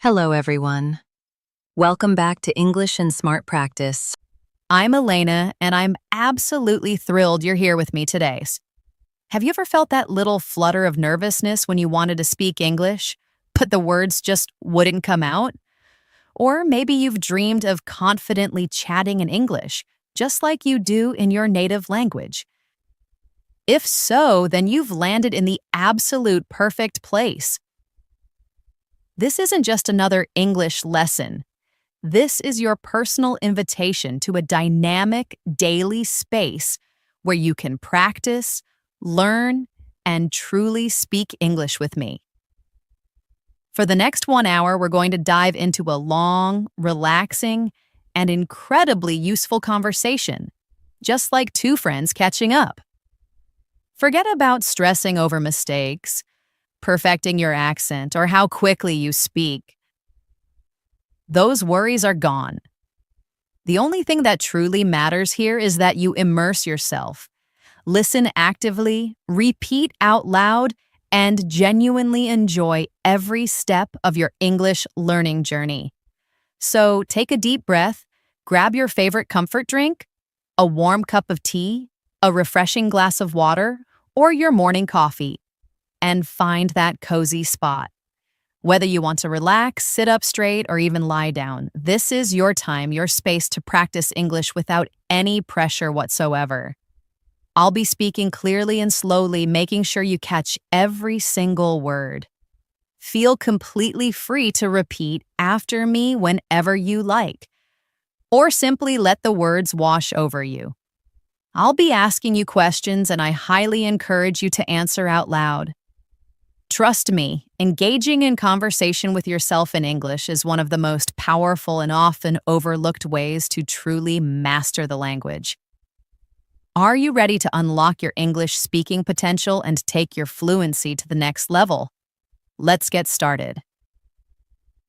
Hello, everyone. Welcome back to English and Smart Practice. I'm Elena, and I'm absolutely thrilled you're here with me today. Have you ever felt that little flutter of nervousness when you wanted to speak English, but the words just wouldn't come out? Or maybe you've dreamed of confidently chatting in English, just like you do in your native language. If so, then you've landed in the absolute perfect place. This isn't just another English lesson. This is your personal invitation to a dynamic daily space where you can practice, learn, and truly speak English with me. For the next 1 hour, we're going to dive into a long, relaxing, and incredibly useful conversation, just like two friends catching up. Forget about stressing over mistakes, perfecting your accent, or how quickly you speak. Those worries are gone. The only thing that truly matters here is that you immerse yourself, listen actively, repeat out loud, and genuinely enjoy every step of your English learning journey. So take a deep breath, grab your favorite comfort drink, a warm cup of tea, a refreshing glass of water, or your morning coffee, and find that cozy spot. Whether you want to relax, sit up straight, or even lie down, this is your time, your space to practice English without any pressure whatsoever. I'll be speaking clearly and slowly, making sure you catch every single word. Feel completely free to repeat after me whenever you like, or simply let the words wash over you. I'll be asking you questions, and I highly encourage you to answer out loud. Trust me, engaging in conversation with yourself in English is one of the most powerful and often overlooked ways to truly master the language. Are you ready to unlock your English speaking potential and take your fluency to the next level? Let's get started.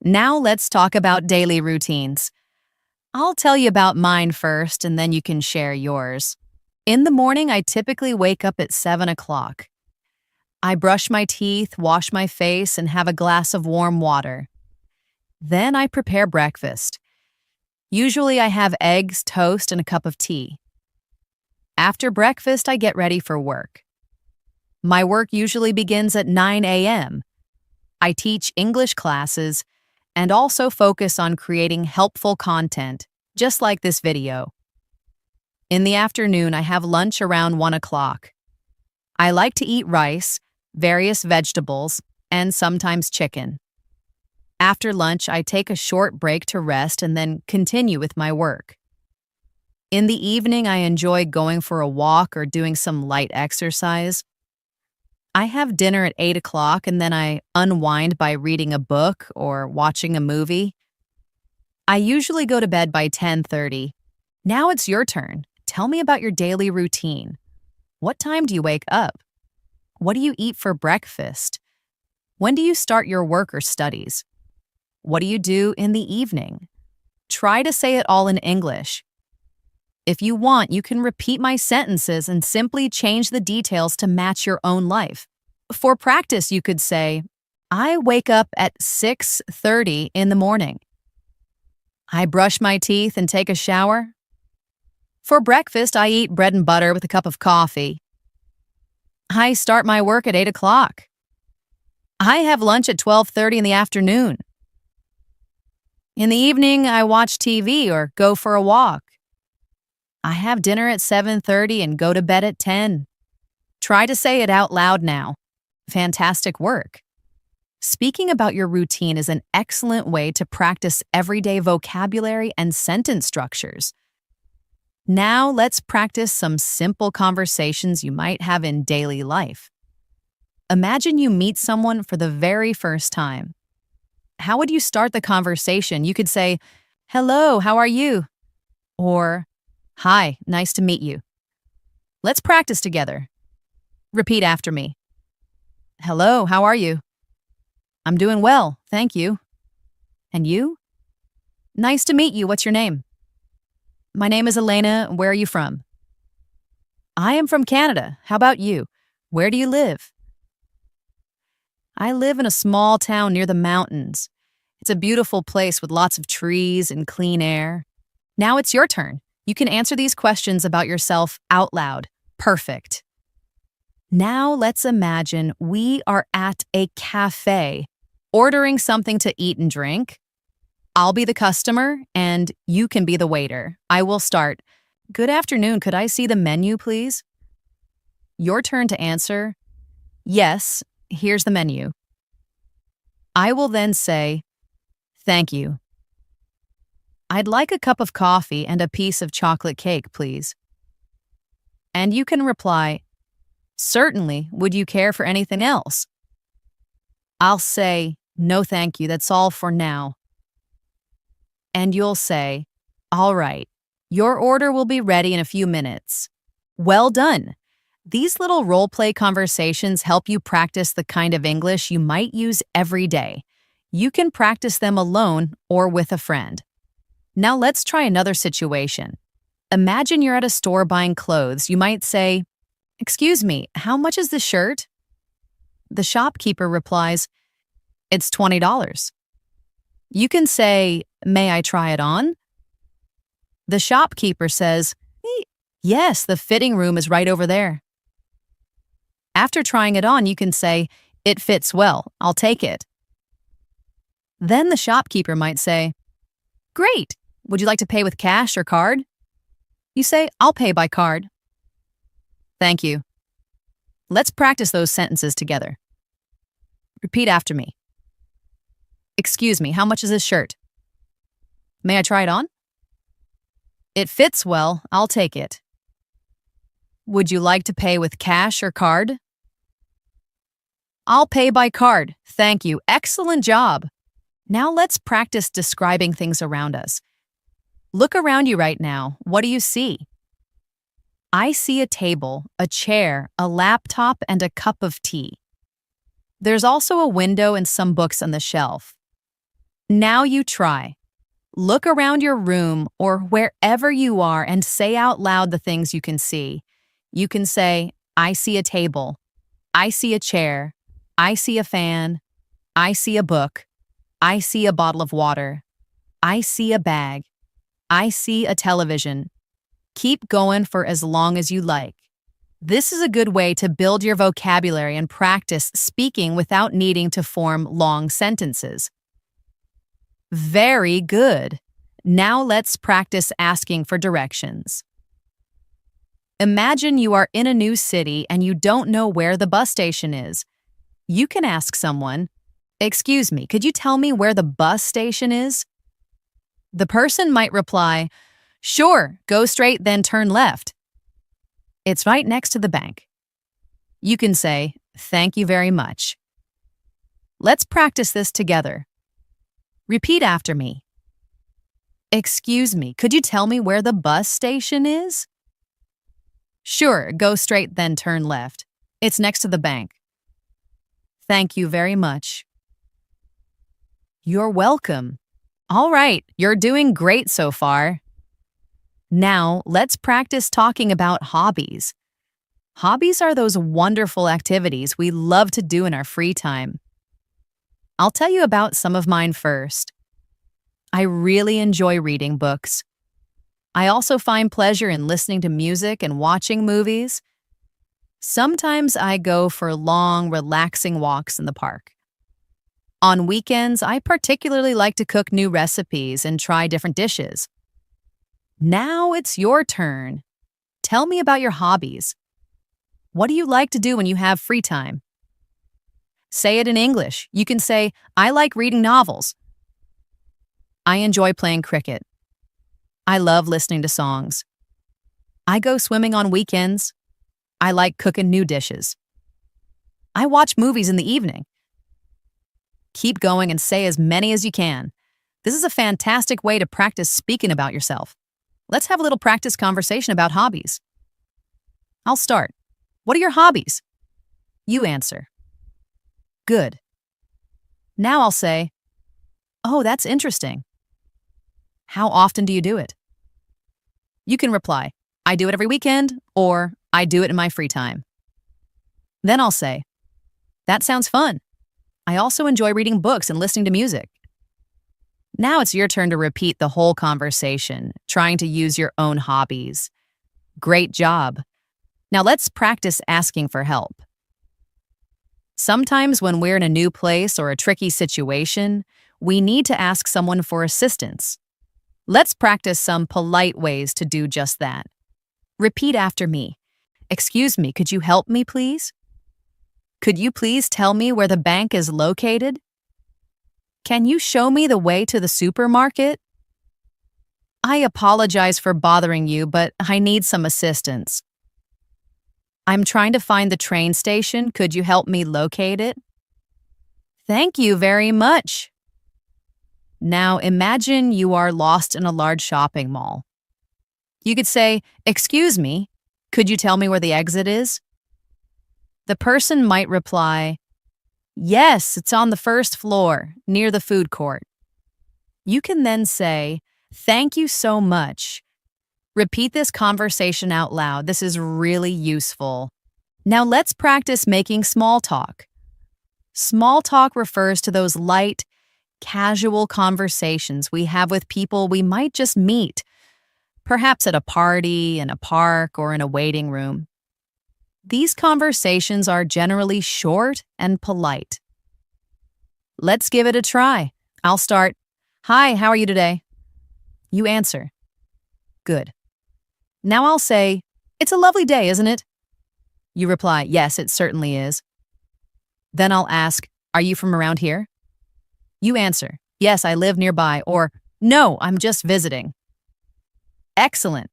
Now let's talk about daily routines. I'll tell you about mine first, and then you can share yours. In the morning, I typically wake up at 7 o'clock. I brush my teeth, wash my face, and have a glass of warm water. Then I prepare breakfast. Usually I have eggs, toast, and a cup of tea. After breakfast, I get ready for work. My work usually begins at 9 a.m. I teach English classes and also focus on creating helpful content, just like this video. In the afternoon, I have lunch around 1 o'clock. I like to eat rice, various vegetables, and sometimes chicken. After lunch, I take a short break to rest and then continue with my work. In the evening, I enjoy going for a walk or doing some light exercise. I have dinner at 8 o'clock, and then I unwind by reading a book or watching a movie. I usually go to bed by 10:30. Now it's your turn. Tell me about your daily routine. What time do you wake up? What do you eat for breakfast? When do you start your work or studies? What do you do in the evening? Try to say it all in English. If you want, you can repeat my sentences and simply change the details to match your own life. For practice, you could say, I wake up at 6:30 in the morning. I brush my teeth and take a shower. For breakfast, I eat bread and butter with a cup of coffee. I start my work at 8 o'clock. I have lunch at 12:30 in the afternoon. In the evening, I watch TV or go for a walk. I have dinner at 7:30 and go to bed at 10. Try to say it out loud now. Fantastic work. Speaking about your routine is an excellent way to practice everyday vocabulary and sentence structures. Now let's practice some simple conversations you might have in daily life. Imagine you meet someone for the very first time. How would you start the conversation? You could say, "Hello, how are you?" Or, "Hi, nice to meet you." Let's practice together. Repeat after me. "Hello, how are you?" "I'm doing well, thank you." "And you?" "Nice to meet you. What's your name?" "My name is Elena. Where are you from?" "I am from Canada. How about you? Where do you live?" "I live in a small town near the mountains. It's a beautiful place with lots of trees and clean air. Now it's your turn. You can answer these questions about yourself out loud. Perfect. Now let's imagine we are at a cafe, ordering something to eat and drink. I'll be the customer and you can be the waiter. I will start. Good afternoon, could I see the menu, please? Your turn to answer. Yes, here's the menu. I will then say, thank you. I'd like a cup of coffee and a piece of chocolate cake, please. And you can reply, certainly, would you care for anything else? I'll say, no thank you, that's all for now. And you'll say, all right, your order will be ready in a few minutes. Well done. These little role-play conversations help you practice the kind of English you might use every day. You can practice them alone or with a friend. Now let's try another situation. Imagine you're at a store buying clothes. You might say, excuse me, how much is this shirt? The shopkeeper replies, it's $20. You can say, may I try it on? The shopkeeper says, yes, the fitting room is right over there. After trying it on, you can say, it fits well, I'll take it. Then the shopkeeper might say, great, would you like to pay with cash or card? You say, I'll pay by card. Thank you. Let's practice those sentences together. Repeat after me. Excuse me, how much is this shirt? May I try it on? It fits well, I'll take it. Would you like to pay with cash or card? I'll pay by card. Thank you. Excellent job. Now let's practice describing things around us. Look around you right now. What do you see? I see a table, a chair, a laptop, and a cup of tea. There's also a window and some books on the shelf. Now you try. Look around your room or wherever you are and say out loud the things you can see. You can say, I see a table. I see a chair. I see a fan. I see a book. I see a bottle of water. I see a bag. I see a television. Keep going for as long as you like. This is a good way to build your vocabulary and practice speaking without needing to form long sentences. Very good. Now let's practice asking for directions. Imagine you are in a new city and you don't know where the bus station is. You can ask someone, excuse me, could you tell me where the bus station is? The person might reply, sure, go straight, then turn left. It's right next to the bank. You can say, thank you very much. Let's practice this together. Repeat after me. Excuse me, could you tell me where the bus station is? Sure, go straight, then turn left. It's next to the bank. Thank you very much. You're welcome. All right, you're doing great so far. Now, let's practice talking about hobbies. Hobbies are those wonderful activities we love to do in our free time. I'll tell you about some of mine first. I really enjoy reading books. I also find pleasure in listening to music and watching movies. Sometimes I go for long, relaxing walks in the park. On weekends, I particularly like to cook new recipes and try different dishes. Now it's your turn. Tell me about your hobbies. What do you like to do when you have free time? Say it in English. You can say, I like reading novels. I enjoy playing cricket. I love listening to songs. I go swimming on weekends. I like cooking new dishes. I watch movies in the evening. Keep going and say as many as you can. This is a fantastic way to practice speaking about yourself. Let's have a little practice conversation about hobbies. I'll start. What are your hobbies? You answer. Good. Now I'll say, oh, that's interesting. How often do you do it? You can reply, I do it every weekend, or I do it in my free time. Then I'll say, that sounds fun. I also enjoy reading books and listening to music. Now it's your turn to repeat the whole conversation, trying to use your own hobbies. Great job. Now let's practice asking for help. Sometimes when we're in a new place or a tricky situation, we need to ask someone for assistance. Let's practice some polite ways to do just that. Repeat after me. Excuse me, could you help me, please? Could you please tell me where the bank is located? Can you show me the way to the supermarket? I apologize for bothering you, but I need some assistance. I'm trying to find the train station. Could you help me locate it? Thank you very much. Now imagine you are lost in a large shopping mall. You could say, "Excuse me, could you tell me where the exit is?" The person might reply, "Yes, it's on the first floor, near the food court." You can then say, "Thank you so much." Repeat this conversation out loud. This is really useful. Now let's practice making small talk. Small talk refers to those light, casual conversations we have with people we might just meet, perhaps at a party, in a park, or in a waiting room. These conversations are generally short and polite. Let's give it a try. I'll start. "Hi, how are you today?" You answer. Good. Now I'll say, "It's a lovely day, isn't it?" You reply, "Yes, it certainly is." Then I'll ask, "Are you from around here?" You answer, "Yes, I live nearby," or "No, I'm just visiting." Excellent.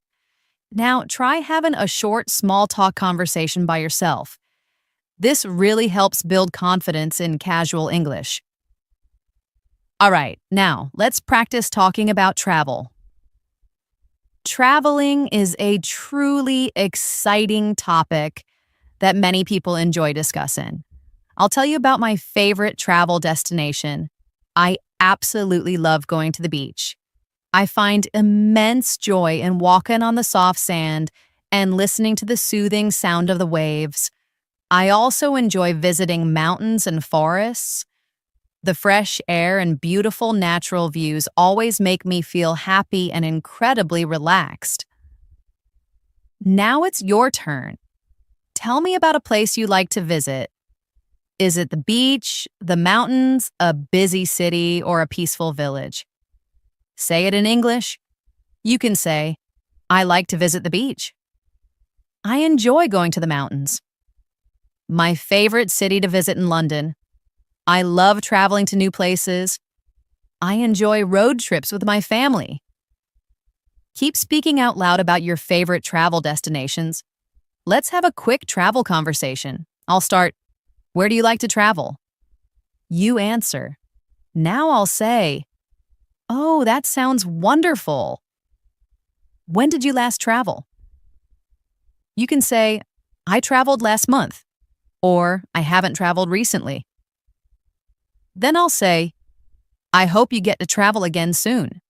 Now try having a short, small talk conversation by yourself. This really helps build confidence in casual English. All right, now let's practice talking about travel. Traveling is a truly exciting topic that many people enjoy discussing. I'll tell you about my favorite travel destination. I absolutely love going to the beach. I find immense joy in walking on the soft sand and listening to the soothing sound of the waves. I also enjoy visiting mountains and forests. The fresh air and beautiful natural views always make me feel happy and incredibly relaxed. Now it's your turn. Tell me about a place you like to visit. Is it the beach, the mountains, a busy city, or a peaceful village? Say it in English. You can say, "I like to visit the beach." "I enjoy going to the mountains." "My favorite city to visit in London." "I love traveling to new places." "I enjoy road trips with my family." Keep speaking out loud about your favorite travel destinations. Let's have a quick travel conversation. I'll start, "Where do you like to travel?" You answer. Now I'll say, "Oh, that sounds wonderful." "When did you last travel?" You can say, "I traveled last month," or "I haven't traveled recently." Then I'll say, "I hope you get to travel again soon."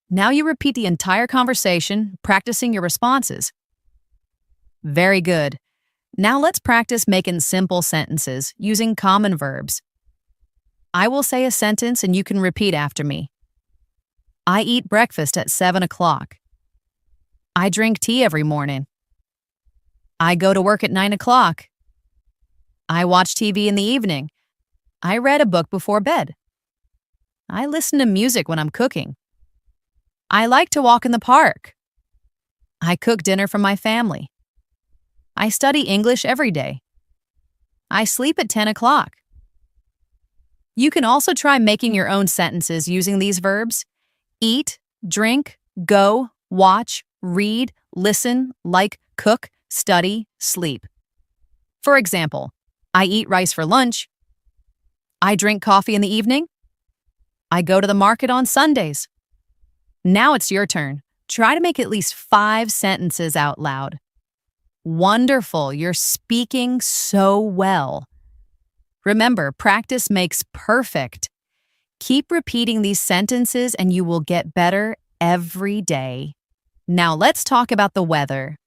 Now you repeat the entire conversation, practicing your responses. Very good. Now let's practice making simple sentences using common verbs. I will say a sentence and you can repeat after me. I eat breakfast at 7 o'clock. I drink tea every morning. I go to work at 9 o'clock. I watch TV in the evening. I read a book before bed. I listen to music when I'm cooking. I like to walk in the park. I cook dinner for my family. I study English every day. I sleep at 10 o'clock. You can also try making your own sentences using these verbs: eat, drink, go, watch, read, listen, like, cook, study, sleep. For example, I eat rice for lunch. I drink coffee in the evening. I go to the market on Sundays. Now it's your turn. Try to make at least 5 sentences out loud. Wonderful, you're speaking so well. Remember, practice makes perfect. Keep repeating these sentences and you will get better every day. Now let's talk about the weather.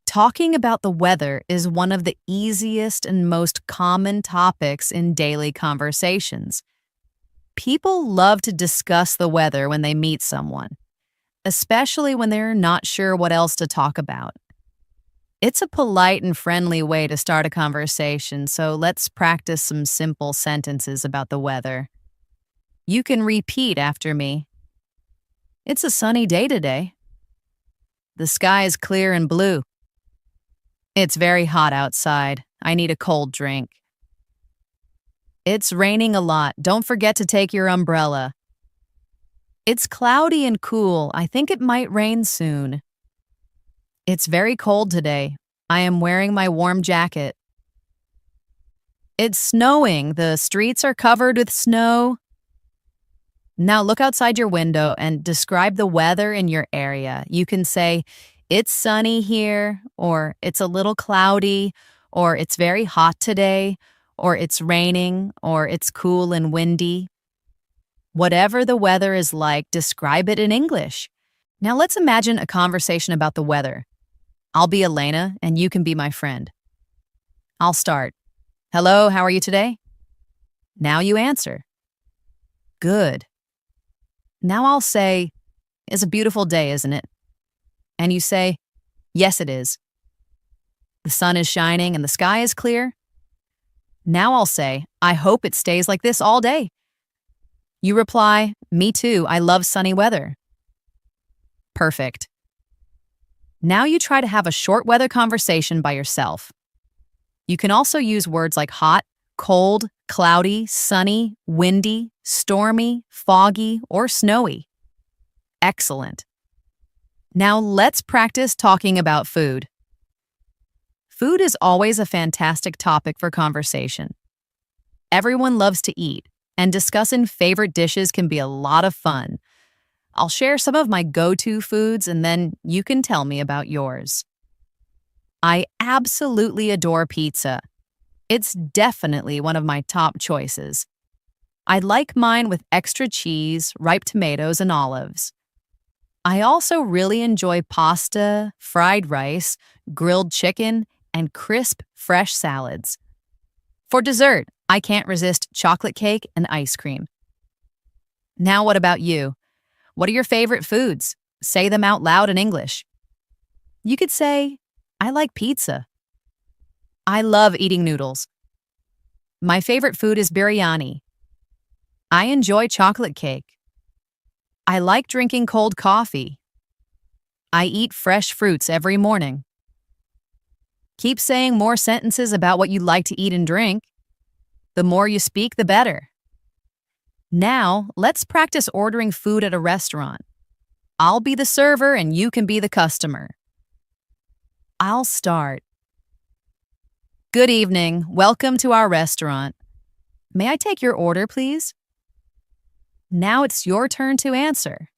Talking about the weather is one of the easiest and most common topics in daily conversations. People love to discuss the weather when they meet someone, especially when they're not sure what else to talk about. It's a polite and friendly way to start a conversation, so let's practice some simple sentences about the weather. You can repeat after me. It's a sunny day today. The sky is clear and blue. It's very hot outside. I need a cold drink. It's raining a lot. Don't forget to take your umbrella. It's cloudy and cool. I think it might rain soon. It's very cold today. I am wearing my warm jacket. It's snowing. The streets are covered with snow. Now look outside your window and describe the weather in your area. You can say, it's sunny here, or it's a little cloudy, or it's very hot today, or it's raining, or it's cool and windy. Whatever the weather is like, describe it in English. Now let's imagine a conversation about the weather. I'll be Elena, and you can be my friend. I'll start. Hello, how are you today? Now you answer. Good. Now I'll say, it's a beautiful day, isn't it? And you say, yes, it is. The sun is shining and the sky is clear. Now I'll say, I hope it stays like this all day. You reply, me too, I love sunny weather. Perfect. Now you try to have a short weather conversation by yourself. You can also use words like hot, cold, cloudy, sunny, windy, stormy, foggy, or snowy. Excellent. Now let's practice talking about food. Food is always a fantastic topic for conversation. Everyone loves to eat, and discussing favorite dishes can be a lot of fun. I'll share some of my go-to foods, and then you can tell me about yours. I absolutely adore pizza. It's definitely one of my top choices. I like mine with extra cheese, ripe tomatoes, and olives. I also really enjoy pasta, fried rice, grilled chicken, and crisp, fresh salads. For dessert, I can't resist chocolate cake and ice cream. Now what about you? What are your favorite foods? Say them out loud in English. You could say, I like pizza. I love eating noodles. My favorite food is biryani. I enjoy chocolate cake. I like drinking cold coffee. I eat fresh fruits every morning. Keep saying more sentences about what you like to eat and drink. The more you speak, the better. Now, let's practice ordering food at a restaurant. I'll be the server and you can be the customer. I'll start. Good evening. Welcome to our restaurant. May I take your order, please? Now it's your turn to answer.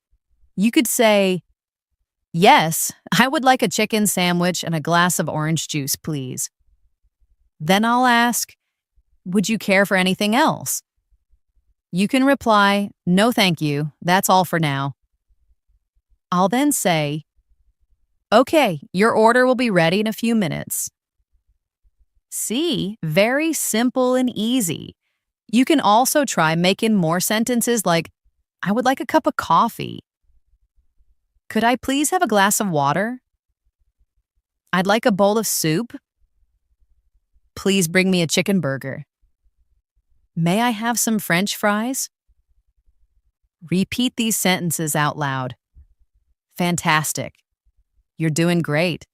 You could say, yes, I would like a chicken sandwich and a glass of orange juice, please. Then I'll ask, would you care for anything else? You can reply, no thank you, that's all for now. I'll then say, okay, your order will be ready in a few minutes. See, very simple and easy. You can also try making more sentences like, I would like a cup of coffee. Could I please have a glass of water? I'd like a bowl of soup. Please bring me a chicken burger. May I have some French fries? Repeat these sentences out loud. Fantastic. You're doing great.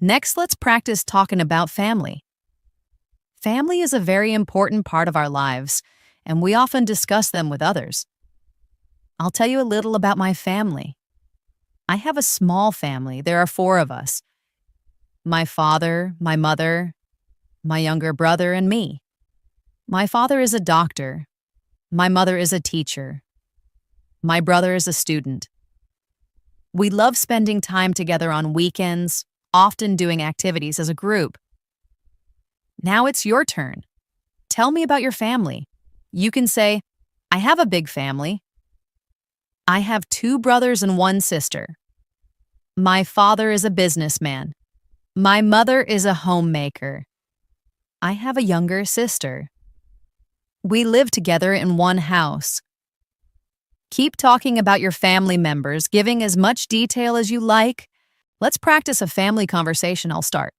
Next, let's practice talking about family. Family is a very important part of our lives, and we often discuss them with others. I'll tell you a little about my family. I have a small family. There are 4 of us. My father, my mother, my younger brother, and me. My father is a doctor. My mother is a teacher. My brother is a student. We love spending time together on weekends, often doing activities as a group. Now it's your turn. Tell me about your family. You can say, I have a big family. I have 2 brothers and 1 sister. My father is a businessman. My mother is a homemaker. I have a younger sister. We live together in one house. Keep talking about your family members, giving as much detail as you like. Let's practice a family conversation. I'll start.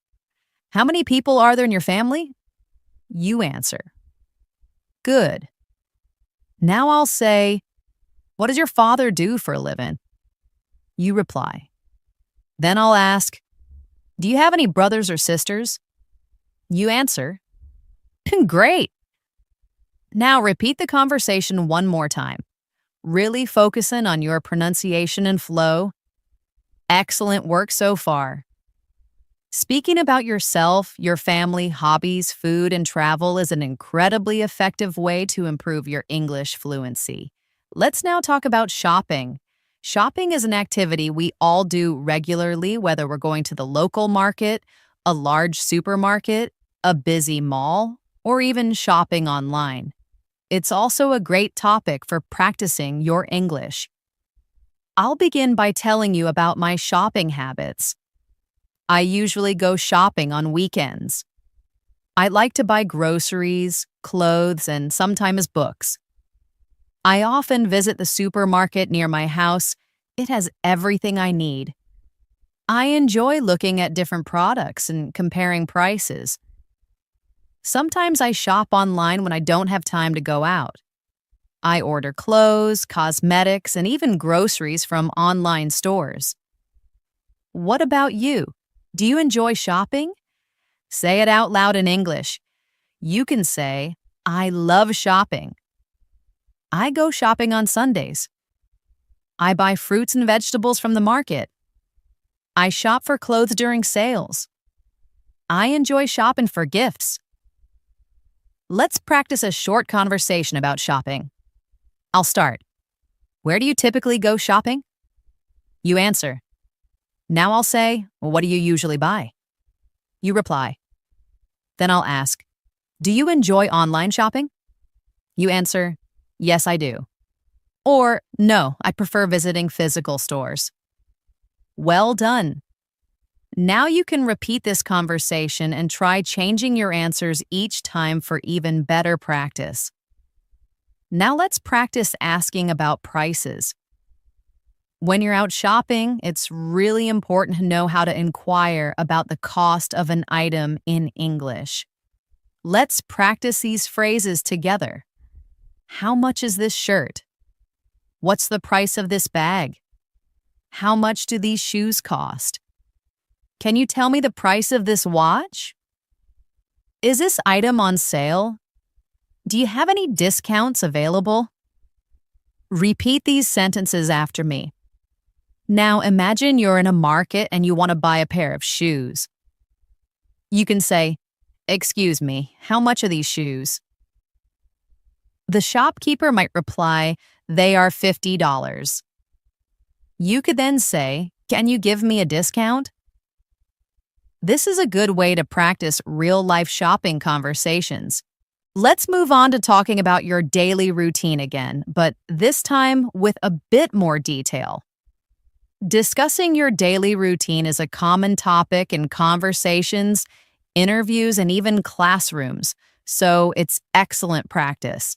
How many people are there in your family? You answer. Good. Now I'll say, what does your father do for a living? You reply. Then I'll ask, do you have any brothers or sisters? You answer. Great. Now repeat the conversation one more time, really focusing on your pronunciation and flow. Excellent work so far. Speaking about yourself, your family, hobbies, food, and travel is an incredibly effective way to improve your English fluency. Let's now talk about shopping. Shopping is an activity we all do regularly, whether we're going to the local market, a large supermarket, a busy mall, or even shopping online. It's also a great topic for practicing your English. I'll begin by telling you about my shopping habits. I usually go shopping on weekends. I like to buy groceries, clothes, and sometimes books. I often visit the supermarket near my house. It has everything I need. I enjoy looking at different products and comparing prices. Sometimes I shop online when I don't have time to go out. I order clothes, cosmetics, and even groceries from online stores. What about you? Do you enjoy shopping? Say it out loud in English. You can say, I love shopping. I go shopping on Sundays. I buy fruits and vegetables from the market. I shop for clothes during sales. I enjoy shopping for gifts. Let's practice a short conversation about shopping. I'll start. Where do you typically go shopping? You answer. Now I'll say, what do you usually buy? You reply. Then I'll ask, do you enjoy online shopping? You answer, yes, I do. Or, no, I prefer visiting physical stores. Well done. Now you can repeat this conversation and try changing your answers each time for even better practice. Now let's practice asking about prices. When you're out shopping, it's really important to know how to inquire about the cost of an item in English. Let's practice these phrases together. How much is this shirt? What's the price of this bag? How much do these shoes cost? Can you tell me the price of this watch? Is this item on sale? Do you have any discounts available? Repeat these sentences after me. Now imagine you're in a market and you want to buy a pair of shoes. You can say, excuse me, how much are these shoes? The shopkeeper might reply, they are $50. You could then say, can you give me a discount? This is a good way to practice real-life shopping conversations. Let's move on to talking about your daily routine again, but this time with a bit more detail. Discussing your daily routine is a common topic in conversations, interviews, and even classrooms, so it's excellent practice.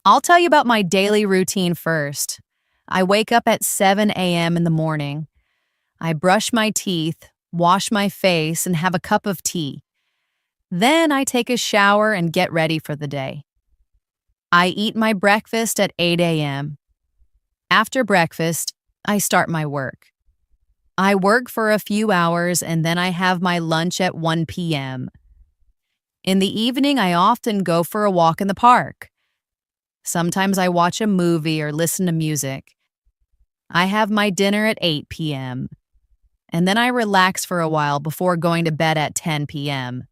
I'll tell you about my daily routine first. I wake up at 7 a.m. in the morning. I brush my teeth, wash my face, and have a cup of tea. Then I take a shower and get ready for the day. I eat my breakfast at 8 a.m. After breakfast, I start my work. I work for a few hours and then I have my lunch at 1 p.m. In the evening, I often go for a walk in the park. Sometimes I watch a movie or listen to music. I have my dinner at 8 p.m. and then I relax for a while before going to bed at 10 p.m.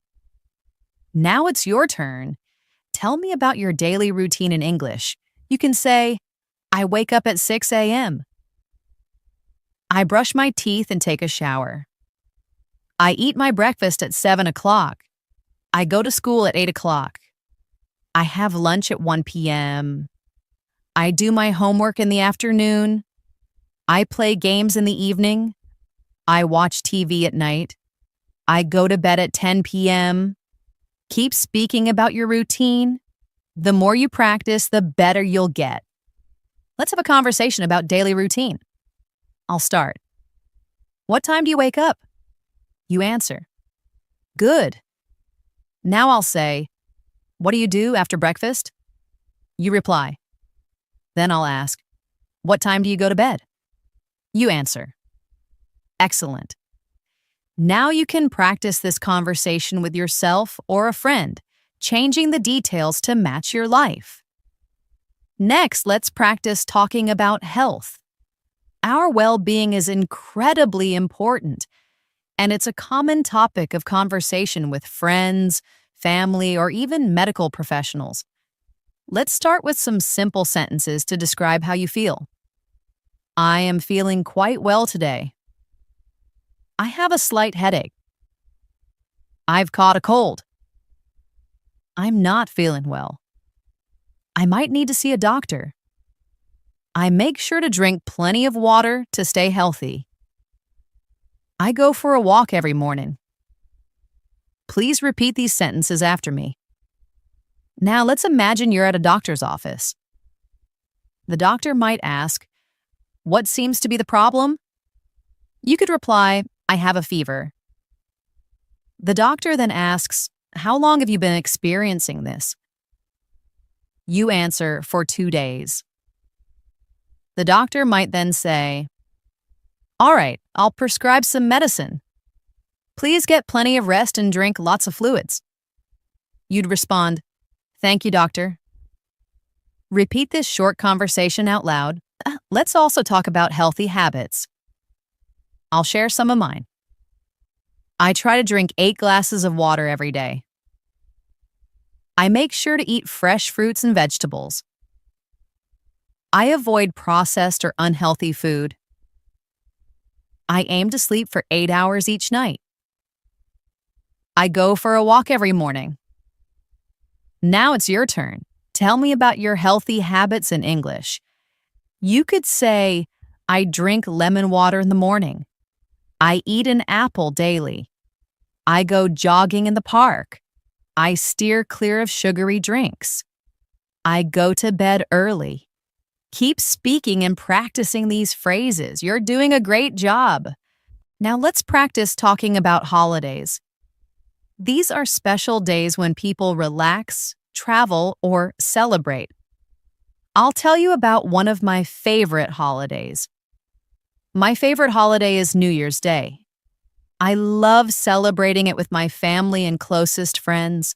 Now it's your turn. Tell me about your daily routine in English. You can say, I wake up at 6 a.m. I brush my teeth and take a shower. I eat my breakfast at 7 o'clock. I go to school at 8 o'clock. I have lunch at 1 p.m. I do my homework in the afternoon. I play games in the evening. I watch TV at night. I go to bed at 10 p.m. Keep speaking about your routine. The more you practice, the better you'll get. Let's have a conversation about daily routine. I'll start. What time do you wake up? You answer. Good. Now I'll say, what do you do after breakfast? You reply. Then I'll ask, what time do you go to bed? You answer. Excellent. Now you can practice this conversation with yourself or a friend, changing the details to match your life. Next, let's practice talking about health. Our well-being is incredibly important, and it's a common topic of conversation with friends, family, or even medical professionals. Let's start with some simple sentences to describe how you feel. I am feeling quite well today. I have a slight headache. I've caught a cold. I'm not feeling well. I might need to see a doctor. I make sure to drink plenty of water to stay healthy. I go for a walk every morning. Please repeat these sentences after me. Now let's imagine you're at a doctor's office. The doctor might ask, what seems to be the problem? You could reply, I have a fever. The doctor then asks, how long have you been experiencing this? You answer, for 2 days. The doctor might then say, all right, I'll prescribe some medicine. Please get plenty of rest and drink lots of fluids. You'd respond, thank you, doctor. Repeat this short conversation out loud. Let's also talk about healthy habits. I'll share some of mine. I try to drink 8 glasses of water every day. I make sure to eat fresh fruits and vegetables. I avoid processed or unhealthy food. I aim to sleep for 8 hours each night. I go for a walk every morning. Now it's your turn. Tell me about your healthy habits in English. You could say, I drink lemon water in the morning. I eat an apple daily. I go jogging in the park. I steer clear of sugary drinks. I go to bed early. Keep speaking and practicing these phrases. You're doing a great job. Now let's practice talking about holidays. These are special days when people relax, travel, or celebrate. I'll tell you about one of my favorite holidays. My favorite holiday is New Year's Day. I love celebrating it with my family and closest friends.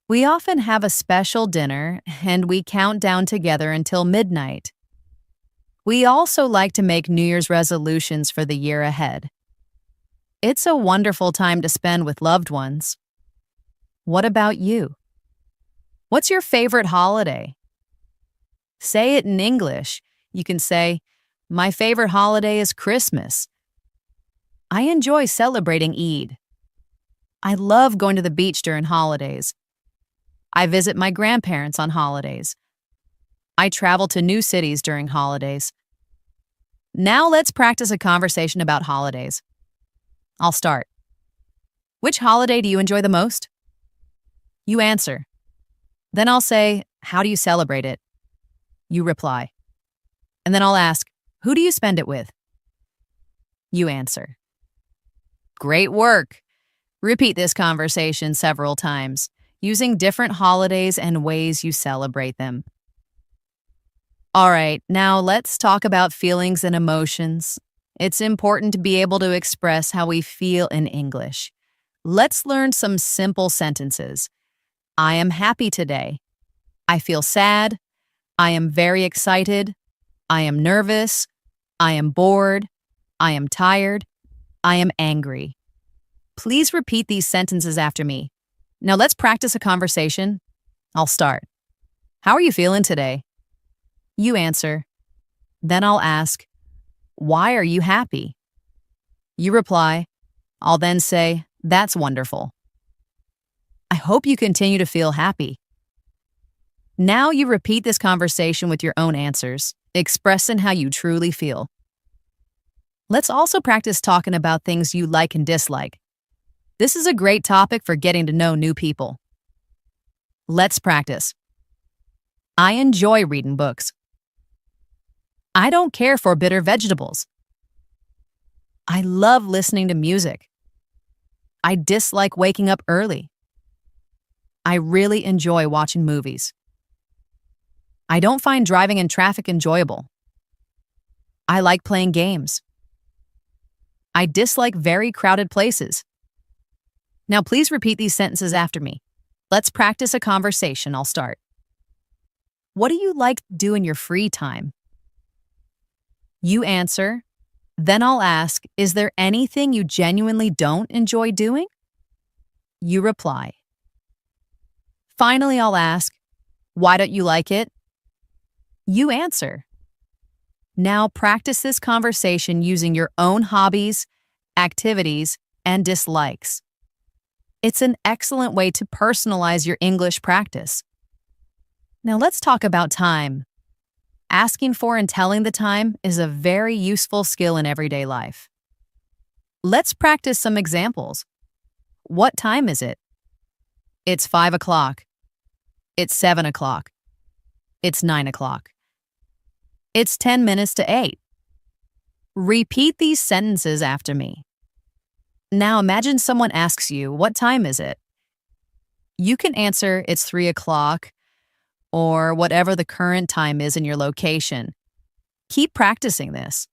We often have a special dinner, and we count down together until midnight. We also like to make New Year's resolutions for the year ahead. It's a wonderful time to spend with loved ones. What about you? What's your favorite holiday? Say it in English. You can say, my favorite holiday is Christmas. I enjoy celebrating Eid. I love going to the beach during holidays. I visit my grandparents on holidays. I travel to new cities during holidays. Now let's practice a conversation about holidays. I'll start. Which holiday do you enjoy the most? You answer. Then I'll say, how do you celebrate it? You reply. And then I'll ask, who do you spend it with? You answer. Great work. Repeat this conversation several times, using different holidays and ways you celebrate them. All right, now let's talk about feelings and emotions. It's important to be able to express how we feel in English. Let's learn some simple sentences. I am happy today. I feel sad. I am very excited. I am nervous. I am bored. I am tired. I am angry. Please repeat these sentences after me. Now let's practice a conversation. I'll start. How are you feeling today? You answer. Then I'll ask, why are you happy? You reply. I'll then say, that's wonderful. I hope you continue to feel happy. Now you repeat this conversation with your own answers, expressing how you truly feel. Let's also practice talking about things you like and dislike. This is a great topic for getting to know new people. Let's practice. I enjoy reading books. I don't care for bitter vegetables. I love listening to music. I dislike waking up early. I really enjoy watching movies. I don't find driving in traffic enjoyable. I like playing games. I dislike very crowded places. Now, please repeat these sentences after me. Let's practice a conversation. I'll start. What do you like to do in your free time? You answer. Then I'll ask, is there anything you genuinely don't enjoy doing? You reply. Finally, I'll ask, why don't you like it? You answer. Now practice this conversation using your own hobbies, activities, and dislikes. It's an excellent way to personalize your English practice. Now let's talk about time. Asking for and telling the time is a very useful skill in everyday life. Let's practice some examples. What time is it? It's 5 o'clock. It's 7 o'clock. It's 9 o'clock. It's 10 minutes to 8. Repeat these sentences after me. Now imagine someone asks you, what time is it? You can answer, it's 3 o'clock, or whatever the current time is in your location. Keep practicing this.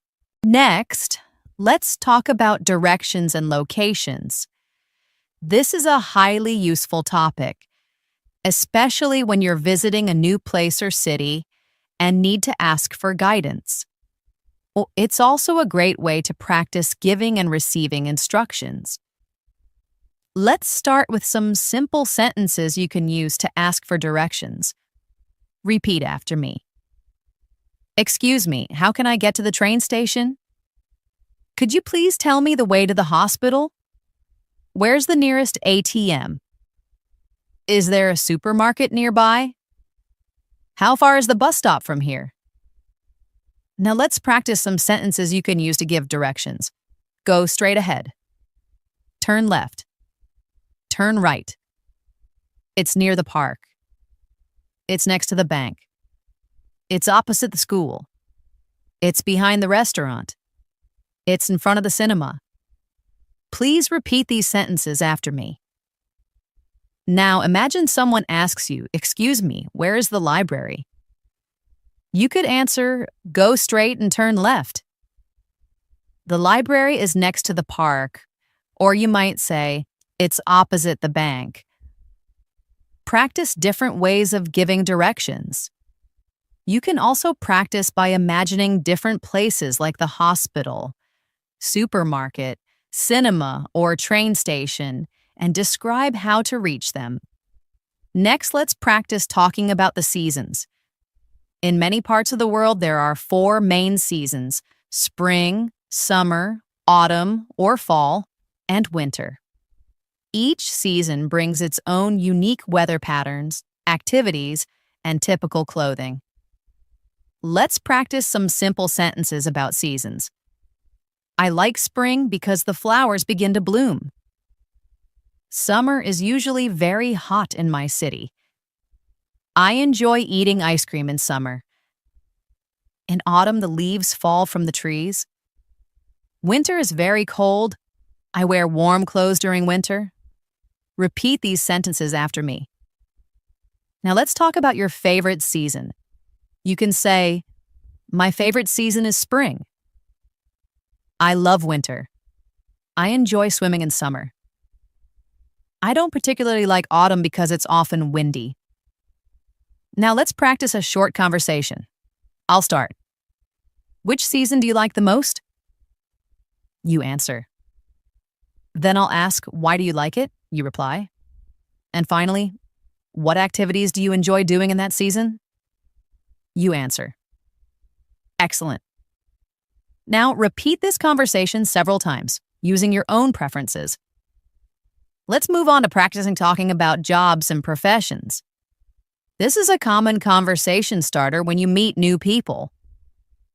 Next, let's talk about directions and locations. This is a highly useful topic, especially when you're visiting a new place or city and need to ask for guidance. Well, it's also a great way to practice giving and receiving instructions. Let's start with some simple sentences you can use to ask for directions. Repeat after me. Excuse me, how can I get to the train station? Could you please tell me the way to the hospital? Where's the nearest ATM? Is there a supermarket nearby? How far is the bus stop from here? Now let's practice some sentences you can use to give directions. Go straight ahead. Turn left. Turn right. It's near the park. It's next to the bank. It's opposite the school. It's behind the restaurant. It's in front of the cinema. Please repeat these sentences after me. Now imagine someone asks you, excuse me, where is the library? You could answer, go straight and turn left. The library is next to the park, or you might say, it's opposite the bank. Practice different ways of giving directions. You can also practice by imagining different places like the hospital, supermarket, cinema, or train station, and describe how to reach them. Next, let's practice talking about the seasons. In many parts of the world, there are 4 main seasons: spring, summer, autumn or fall, and winter. Each season brings its own unique weather patterns, activities, and typical clothing. Let's practice some simple sentences about seasons. I like spring because the flowers begin to bloom. Summer is usually very hot in my city. I enjoy eating ice cream in summer. In autumn, the leaves fall from the trees. Winter is very cold. I wear warm clothes during winter. Repeat these sentences after me. Now let's talk about your favorite season. You can say, my favorite season is spring. I love winter. I enjoy swimming in summer. I don't particularly like autumn because it's often windy. Now let's practice a short conversation. I'll start. Which season do you like the most? You answer. Then I'll ask, why do you like it? You reply. And finally, what activities do you enjoy doing in that season? You answer. Excellent. Now repeat this conversation several times, using your own preferences. Let's move on to practicing talking about jobs and professions. This is a common conversation starter when you meet new people.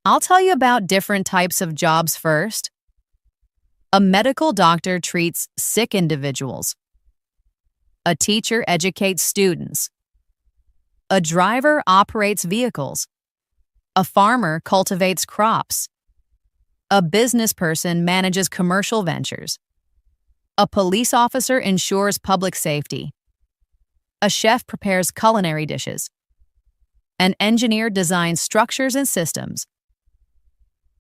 I'll tell you about different types of jobs first. A medical doctor treats sick individuals. A teacher educates students. A driver operates vehicles. A farmer cultivates crops. A business person manages commercial ventures. A police officer ensures public safety. A chef prepares culinary dishes. An engineer designs structures and systems.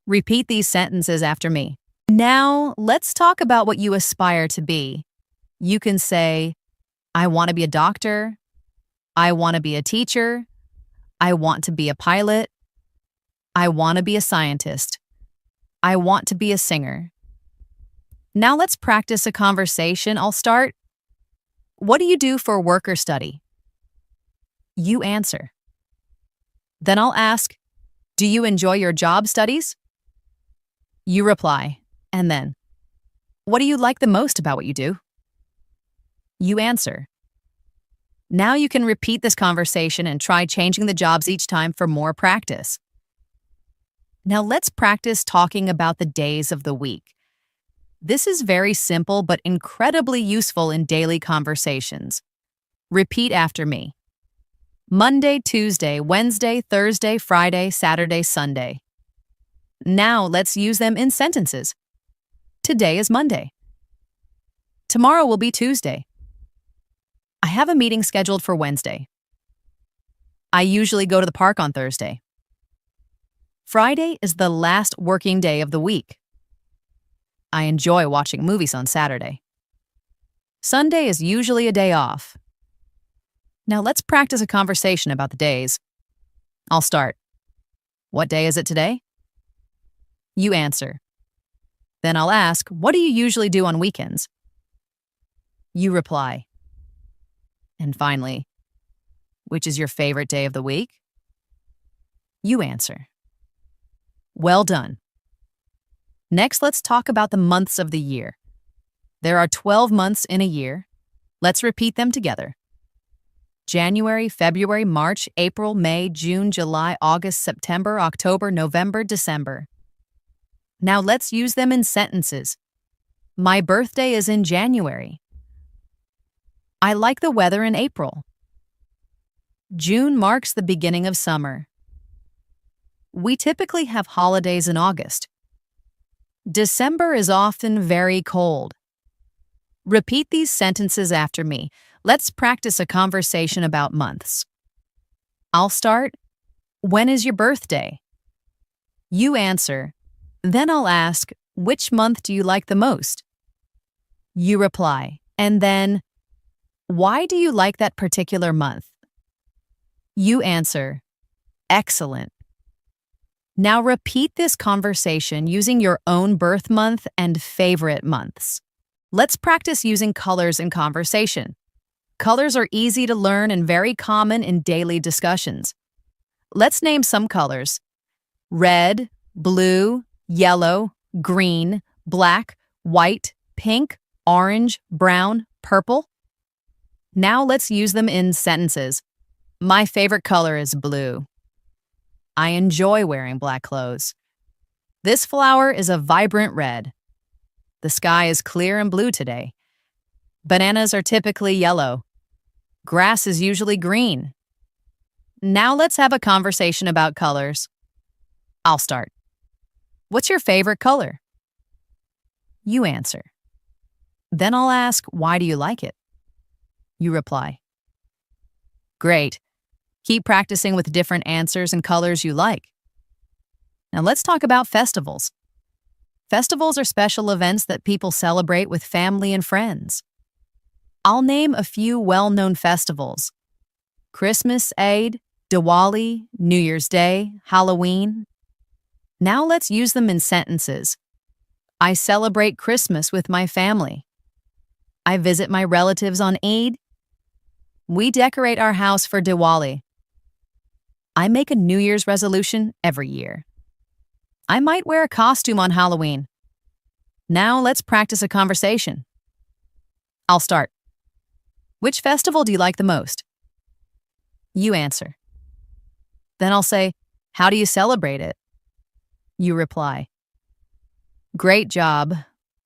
Repeat these sentences after me. Now, let's talk about what you aspire to be. You can say, I want to be a doctor. I want to be a teacher. I want to be a pilot. I want to be a scientist. I want to be a singer. Now let's practice a conversation. I'll start. What do you do for work or study? You answer. Then I'll ask, do you enjoy your job studies? You reply. And then, what do you like the most about what you do? You answer. Now you can repeat this conversation and try changing the jobs each time for more practice. Now let's practice talking about the days of the week. This is very simple but incredibly useful in daily conversations. Repeat after me. Monday, Tuesday, Wednesday, Thursday, Friday, Saturday, Sunday. Now let's use them in sentences. Today is Monday. Tomorrow will be Tuesday. I have a meeting scheduled for Wednesday. I usually go to the park on Thursday. Friday is the last working day of the week. I enjoy watching movies on Saturday. Sunday is usually a day off. Now let's practice a conversation about the days. I'll start. What day is it today? You answer. Then I'll ask, what do you usually do on weekends? You reply. And finally, which is your favorite day of the week? You answer. Well done. Next, let's talk about the months of the year. There are 12 months in a year. Let's repeat them together. January, February, March, April, May, June, July, August, September, October, November, December. Now let's use them in sentences. My birthday is in January. I like the weather in April. June marks the beginning of summer. We typically have holidays in August. December is often very cold. Repeat these sentences after me. Let's practice a conversation about months. I'll start. When is your birthday? You answer. Then I'll ask, which month do you like the most? You reply. And then, why do you like that particular month? You answer. Excellent. Now repeat this conversation using your own birth month and favorite months. Let's practice using colors in conversation. Colors are easy to learn and very common in daily discussions. Let's name some colors. Red, blue, yellow, green, black, white, pink, orange, brown, purple. Now let's use them in sentences. My favorite color is blue. I enjoy wearing black clothes. This flower is a vibrant red. The sky is clear and blue today. Bananas are typically yellow. Grass is usually green. Now let's have a conversation about colors. I'll start. What's your favorite color? You answer. Then I'll ask, why do you like it? You reply. Great. Keep practicing with different answers and colors you like. Now let's talk about festivals. Festivals are special events that people celebrate with family and friends. I'll name a few well-known festivals. Christmas, Eid, Diwali, New Year's Day, Halloween. Now let's use them in sentences. I celebrate Christmas with my family. I visit my relatives on Eid. We decorate our house for Diwali. I make a New Year's resolution every year. I might wear a costume on Halloween. Now let's practice a conversation. I'll start. Which festival do you like the most? You answer. Then I'll say, how do you celebrate it? You reply. Great job.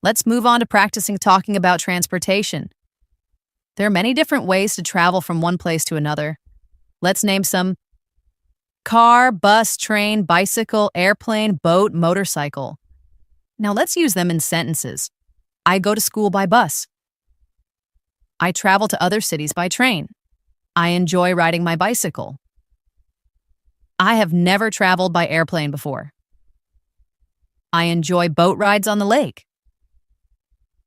Let's move on to practicing talking about transportation. There are many different ways to travel from one place to another. Let's name some: car, bus, train, bicycle, airplane, boat, motorcycle. Now let's use them in sentences. I go to school by bus. I travel to other cities by train. I enjoy riding my bicycle. I have never traveled by airplane before. I enjoy boat rides on the lake.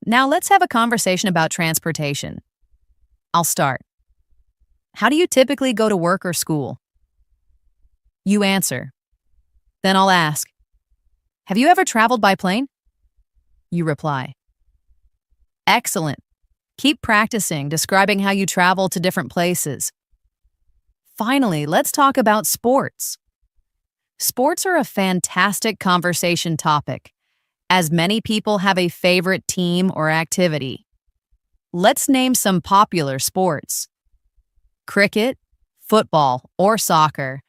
Now let's have a conversation about transportation. I'll start. How do you typically go to work or school? You answer. Then I'll ask, have you ever traveled by plane? You reply. Excellent. Keep practicing describing how you travel to different places. Finally, let's talk about sports. Sports are a fantastic conversation topic, as many people have a favorite team or activity. Let's name some popular sports: cricket, football or soccer,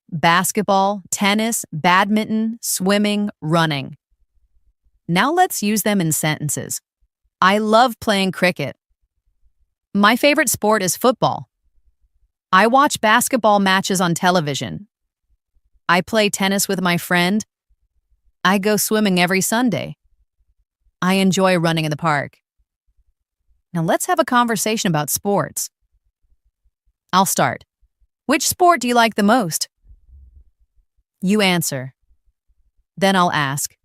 basketball, tennis, badminton, swimming, running. Now let's use them in sentences. I love playing cricket. My favorite sport is football. I watch basketball matches on television. I play tennis with my friend. I go swimming every Sunday. I enjoy running in the park. Now let's have a conversation about sports. I'll start. Which sport do you like the most? You answer. Then I'll ask,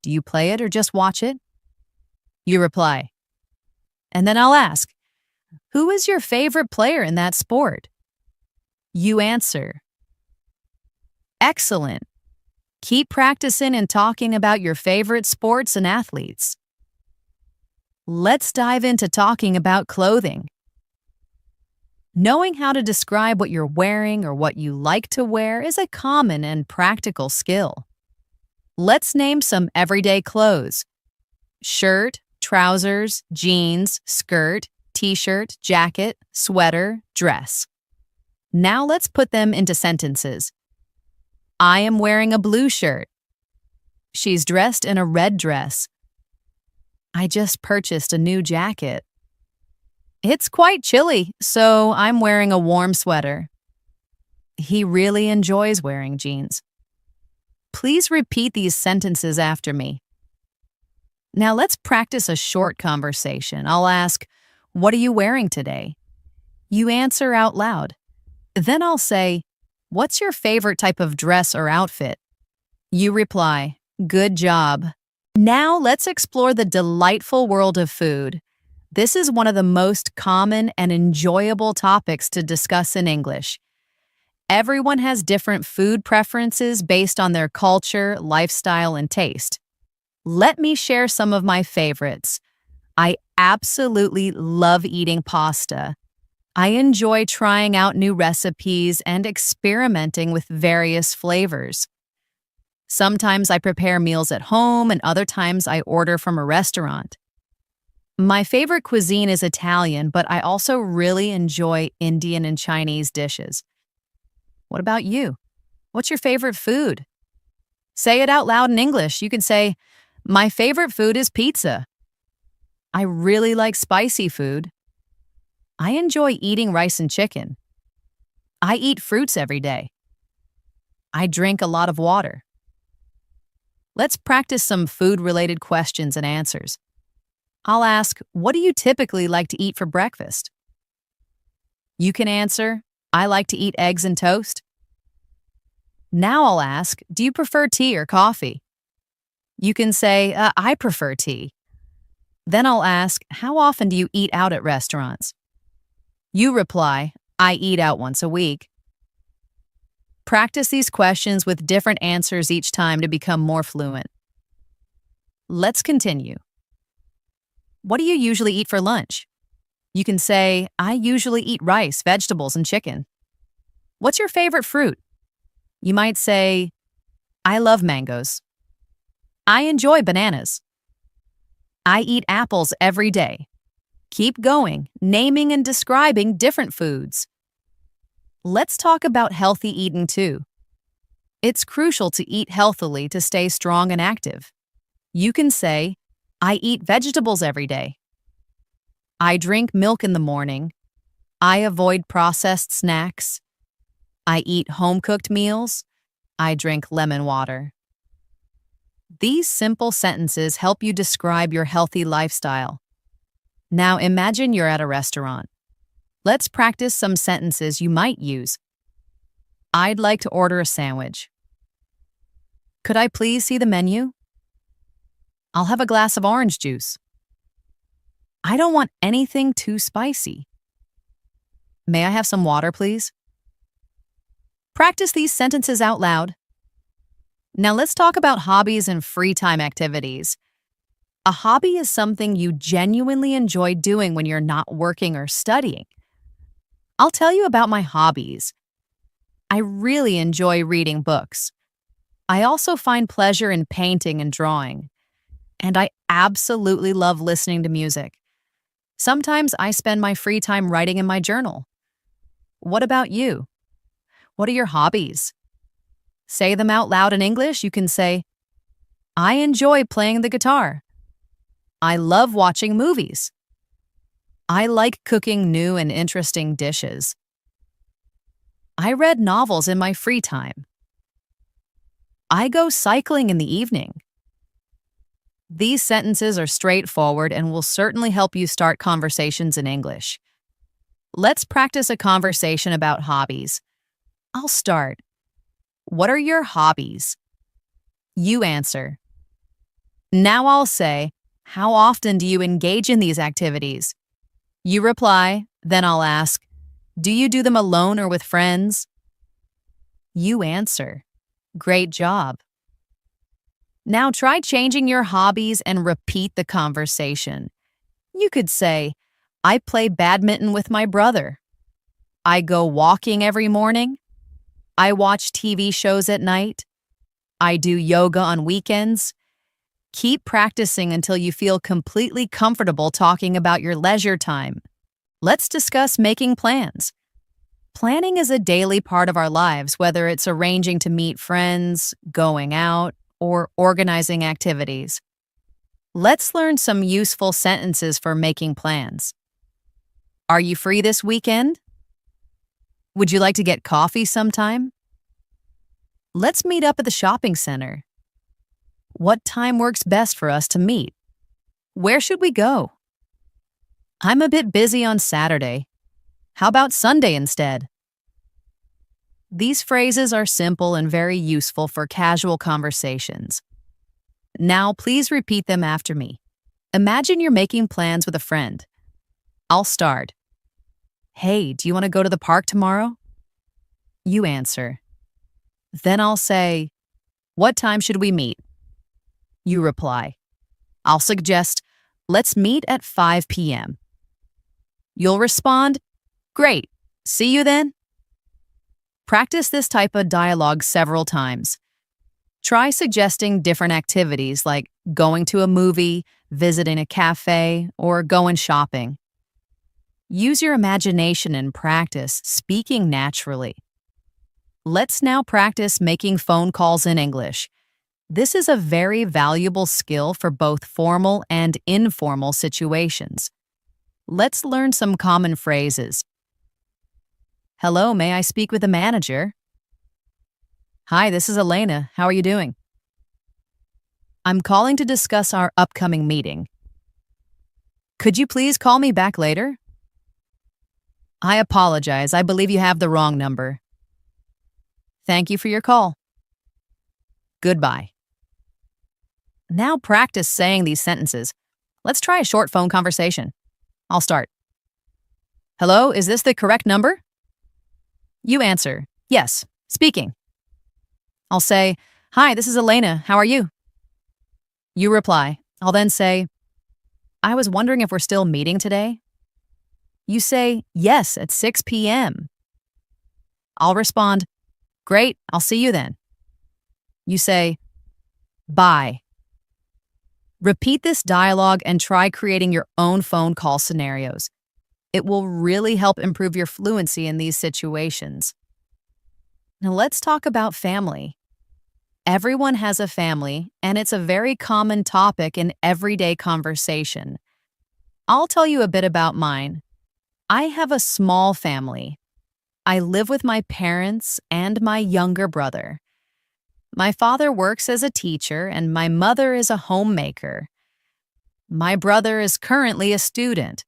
do you play it or just watch it? You reply. And then I'll ask, who is your favorite player in that sport? You answer. Excellent. Keep practicing and talking about your favorite sports and athletes. Let's dive into talking about clothing. Knowing how to describe what you're wearing or what you like to wear is a common and practical skill. Let's name some everyday clothes: shirt, trousers, jeans, skirt, t-shirt, jacket, sweater, dress. Now let's put them into sentences. I am wearing a blue shirt. She's dressed in a red dress. I just purchased a new jacket. It's quite chilly, so I'm wearing a warm sweater. He really enjoys wearing jeans. Please repeat these sentences after me. Now let's practice a short conversation. I'll ask, what are you wearing today? You answer out loud. Then I'll say, what's your favorite type of dress or outfit? You reply, good job. Now let's explore the delightful world of food. This is one of the most common and enjoyable topics to discuss in English. Everyone has different food preferences based on their culture, lifestyle, and taste. Let me share some of my favorites. I absolutely love eating pasta. I enjoy trying out new recipes and experimenting with various flavors. Sometimes I prepare meals at home, and other times I order from a restaurant. My favorite cuisine is Italian, but I also really enjoy Indian and Chinese dishes. What about you? What's your favorite food? Say it out loud in English. You can say, my favorite food is pizza. I really like spicy food. I enjoy eating rice and chicken. I eat fruits every day. I drink a lot of water. Let's practice some food-related questions and answers. I'll ask, what do you typically like to eat for breakfast? You can answer, I like to eat eggs and toast. Now I'll ask, do you prefer tea or coffee? You can say, I prefer tea. Then I'll ask, how often do you eat out at restaurants? You reply, I eat out once a week. Practice these questions with different answers each time to become more fluent. Let's continue. What do you usually eat for lunch? You can say, I usually eat rice, vegetables, and chicken. What's your favorite fruit? You might say, I love mangoes. I enjoy bananas. I eat apples every day. Keep going, naming and describing different foods. Let's talk about healthy eating too. It's crucial to eat healthily to stay strong and active. You can say, I eat vegetables every day. I drink milk in the morning. I avoid processed snacks. I eat home-cooked meals. I drink lemon water. These simple sentences help you describe your healthy lifestyle. Now imagine you're at a restaurant. Let's practice some sentences you might use. I'd like to order a sandwich. Could I please see the menu? I'll have a glass of orange juice. I don't want anything too spicy. May I have some water, please? Practice these sentences out loud. Now let's talk about hobbies and free time activities. A hobby is something you genuinely enjoy doing when you're not working or studying. I'll tell you about my hobbies. I really enjoy reading books. I also find pleasure in painting and drawing. And I absolutely love listening to music. Sometimes I spend my free time writing in my journal. What about you? What are your hobbies? Say them out loud in English. You can say, I enjoy playing the guitar. I love watching movies. I like cooking new and interesting dishes. I read novels in my free time. I go cycling in the evening. These sentences are straightforward and will certainly help you start conversations in English. Let's practice a conversation about hobbies. I'll start. What are your hobbies? You answer. Now I'll say, how often do you engage in these activities? You reply, then I'll ask, do you do them alone or with friends? You answer. Great job. Now try changing your hobbies and repeat the conversation. You could say, I play badminton with my brother. I go walking every morning. I watch TV shows at night. I do yoga on weekends. Keep practicing until you feel completely comfortable talking about your leisure time. Let's discuss making plans. Planning is a daily part of our lives, whether it's arranging to meet friends, going out, or organizing activities. Let's learn some useful sentences for making plans. Are you free this weekend? Would you like to get coffee sometime? Let's meet up at the shopping center. What time works best for us to meet? Where should we go? I'm a bit busy on Saturday. How about Sunday instead? These phrases are simple and very useful for casual conversations. Now, please repeat them after me. Imagine you're making plans with a friend. I'll start. Hey, do you want to go to the park tomorrow? You answer. Then I'll say, what time should we meet? You reply. I'll suggest, let's meet at 5 p.m. You'll respond, great, see you then. Practice this type of dialogue several times. Try suggesting different activities like going to a movie, visiting a cafe, or going shopping. Use your imagination and practice speaking naturally. Let's now practice making phone calls in English. This is a very valuable skill for both formal and informal situations. Let's learn some common phrases. Hello, may I speak with the manager? Hi, this is Elena. How are you doing? I'm calling to discuss our upcoming meeting. Could you please call me back later? I apologize. I believe you have the wrong number. Thank you for your call. Goodbye. Now practice saying these sentences. Let's try a short phone conversation. I'll start. Hello, is this the correct number? You answer, yes, speaking. I'll say, hi, this is Elena. How are you? You reply. I'll then say, I was wondering if we're still meeting today. You say, yes, at 6 p.m. I'll respond, great, I'll see you then. You say, bye. Repeat this dialogue and try creating your own phone call scenarios. It will really help improve your fluency in these situations. Now let's talk about family. Everyone has a family, and it's a very common topic in everyday conversation. I'll tell you a bit about mine. I have a small family. I live with my parents and my younger brother. My father works as a teacher and my mother is a homemaker. My brother is currently a student.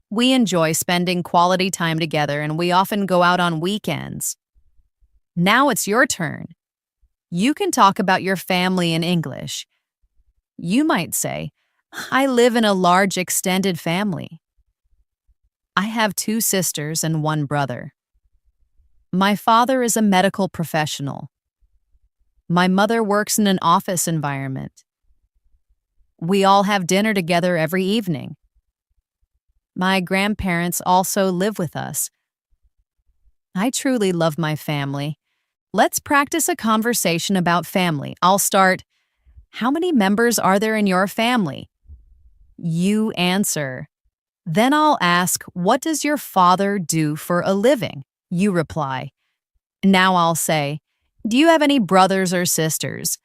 We enjoy spending quality time together and we often go out on weekends. Now it's your turn. You can talk about your family in English. You might say, I live in a large extended family. I have 2 sisters and 1 brother. My father is a medical professional. My mother works in an office environment. We all have dinner together every evening. My grandparents also live with us. I truly love my family. Let's practice a conversation about family. I'll start, how many members are there in your family? You answer. Then I'll ask, what does your father do for a living? You reply. Now I'll say, do you have any brothers or sisters?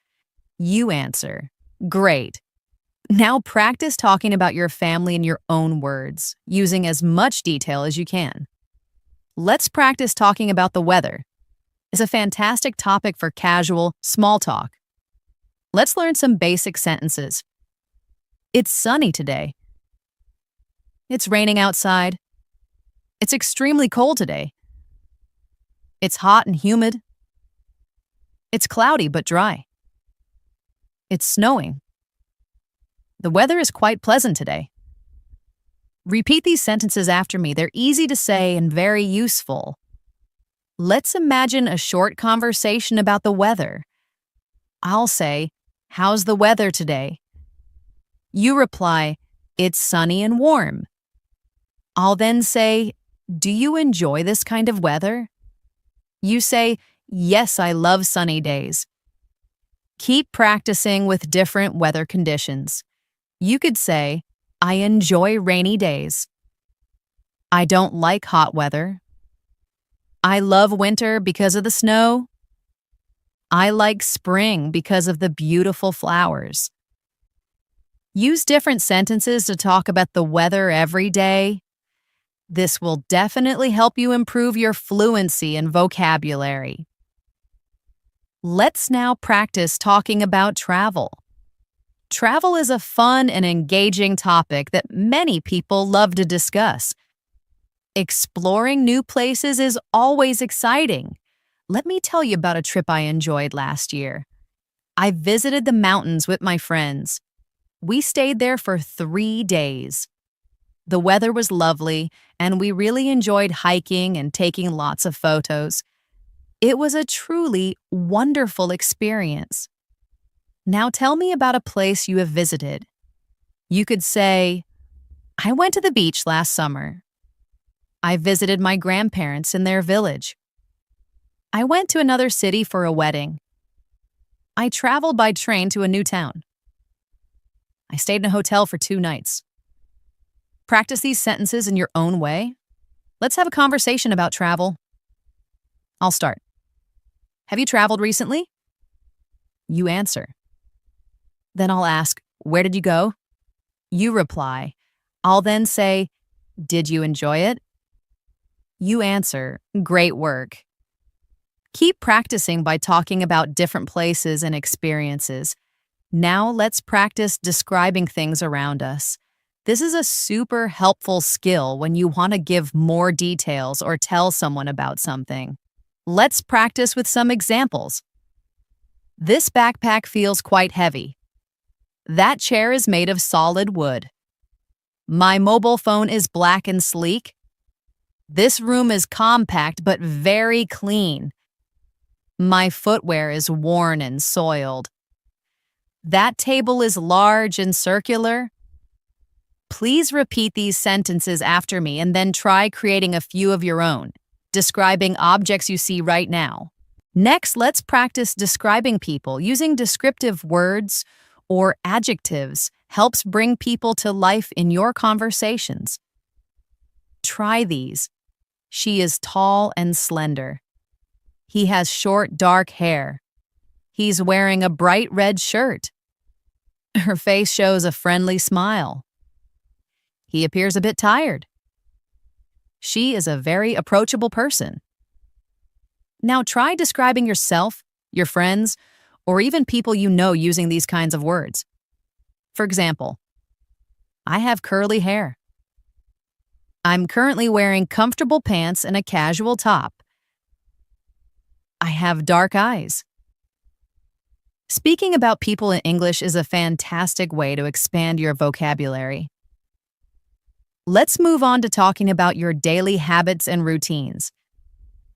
You answer. Great. Now practice talking about your family in your own words, using as much detail as you can. Let's practice talking about the weather. It's a fantastic topic for casual, small talk. Let's learn some basic sentences. It's sunny today. It's raining outside. It's extremely cold today. It's hot and humid. It's cloudy but dry. It's snowing. The weather is quite pleasant today. Repeat these sentences after me. They're easy to say and very useful. Let's imagine a short conversation about the weather. I'll say, how's the weather today? You reply, it's sunny and warm. I'll then say, do you enjoy this kind of weather? You say, yes, I love sunny days. Keep practicing with different weather conditions. You could say, I enjoy rainy days. I don't like hot weather. I love winter because of the snow. I like spring because of the beautiful flowers. Use different sentences to talk about the weather every day. This will definitely help you improve your fluency and vocabulary. Let's now practice talking about travel. Travel is a fun and engaging topic that many people love to discuss. Exploring new places is always exciting. Let me tell you about a trip I enjoyed last year. I visited the mountains with my friends. We stayed there for 3 days. The weather was lovely, and we really enjoyed hiking and taking lots of photos. It was a truly wonderful experience. Now tell me about a place you have visited. You could say, I went to the beach last summer. I visited my grandparents in their village. I went to another city for a wedding. I traveled by train to a new town. I stayed in a hotel for 2 nights. Practice these sentences in your own way. Let's have a conversation about travel. I'll start. Have you traveled recently? You answer. Then I'll ask, where did you go? You reply. I'll then say, did you enjoy it? You answer, great work. Keep practicing by talking about different places and experiences. Now let's practice describing things around us. This is a super helpful skill when you want to give more details or tell someone about something. Let's practice with some examples. This backpack feels quite heavy. That chair is made of solid wood. My mobile phone is black and sleek. This room is compact but very clean. My footwear is worn and soiled. That table is large and circular. Please repeat these sentences after me and then try creating a few of your own, describing objects you see right now. Next, let's practice describing people. Using descriptive words or adjectives helps bring people to life in your conversations. Try these. She is tall and slender. He has short, dark hair. He's wearing a bright red shirt. Her face shows a friendly smile. He appears a bit tired. She is a very approachable person. Now try describing yourself, your friends, or even people you know using these kinds of words. For example, I have curly hair. I'm currently wearing comfortable pants and a casual top. I have dark eyes. Speaking about people in English is a fantastic way to expand your vocabulary. Let's move on to talking about your daily habits and routines.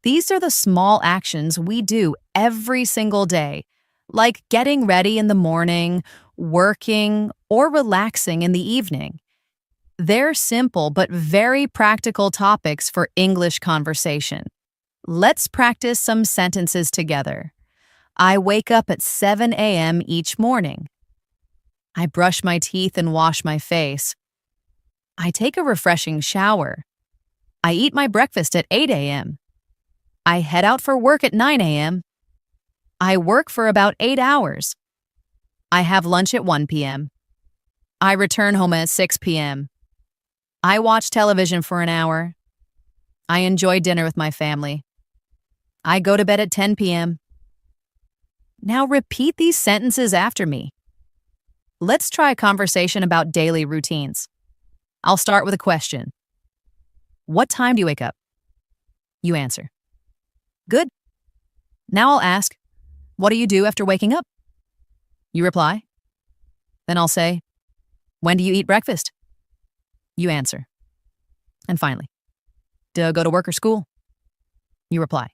These are the small actions we do every single day, like getting ready in the morning, working, or relaxing in the evening. They're simple but very practical topics for English conversation. Let's practice some sentences together. I wake up at 7 a.m. each morning. I brush my teeth and wash my face. I take a refreshing shower. I eat my breakfast at 8 a.m. I head out for work at 9 a.m. I work for about 8 hours. I have lunch at 1 p.m. I return home at 6 p.m. I watch television for an hour. I enjoy dinner with my family. I go to bed at 10 p.m. Now repeat these sentences after me. Let's try a conversation about daily routines. I'll start with a question. What time do you wake up? You answer. Good. Now I'll ask, what do you do after waking up? You reply. Then I'll say, when do you eat breakfast? You answer. And finally, do you go to work or school? You reply.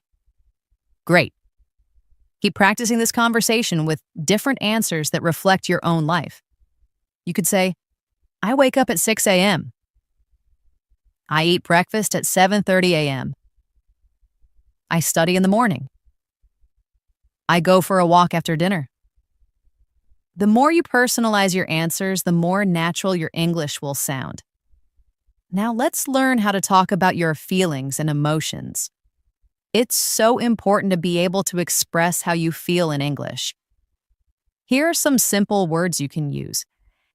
Great. Keep practicing this conversation with different answers that reflect your own life. You could say, I wake up at 6 a.m. I eat breakfast at 7:30 a.m. I study in the morning. I go for a walk after dinner. The more you personalize your answers, the more natural your English will sound. Now let's learn how to talk about your feelings and emotions. It's so important to be able to express how you feel in English. Here are some simple words you can use.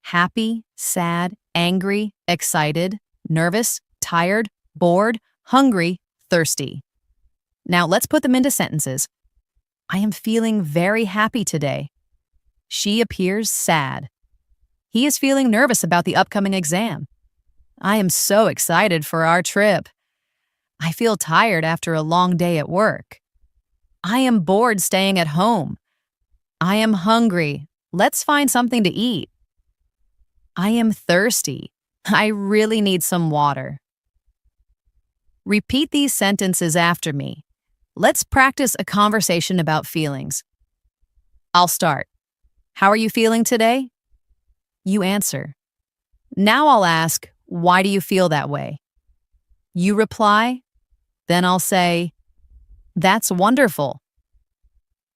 Happy, sad, angry, excited, nervous, tired, bored, hungry, thirsty. Now let's put them into sentences. I am feeling very happy today. She appears sad. He is feeling nervous about the upcoming exam. I am so excited for our trip. I feel tired after a long day at work. I am bored staying at home. I am hungry. Let's find something to eat. I am thirsty. I really need some water. Repeat these sentences after me. Let's practice a conversation about feelings. I'll start. How are you feeling today? You answer. Now I'll ask, why do you feel that way? You reply. Then I'll say, that's wonderful.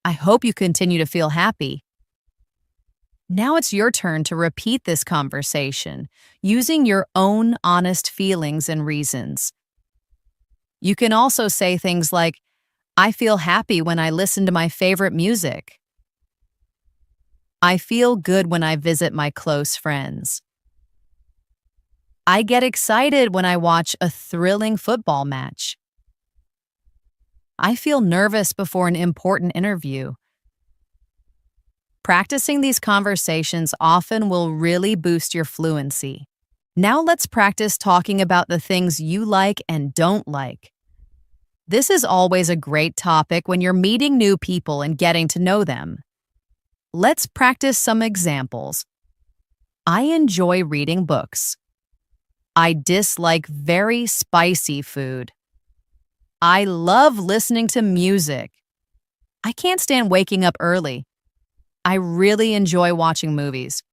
I hope you continue to feel happy. Now it's your turn to repeat this conversation using your own honest feelings and reasons. You can also say things like, I feel happy when I listen to my favorite music. I feel good when I visit my close friends. I get excited when I watch a thrilling football match. I feel nervous before an important interview. Practicing these conversations often will really boost your fluency. Now let's practice talking about the things you like and don't like. This is always a great topic when you're meeting new people and getting to know them. Let's practice some examples. I enjoy reading books. I dislike very spicy food. I love listening to music. I can't stand waking up early. I really enjoy watching movies.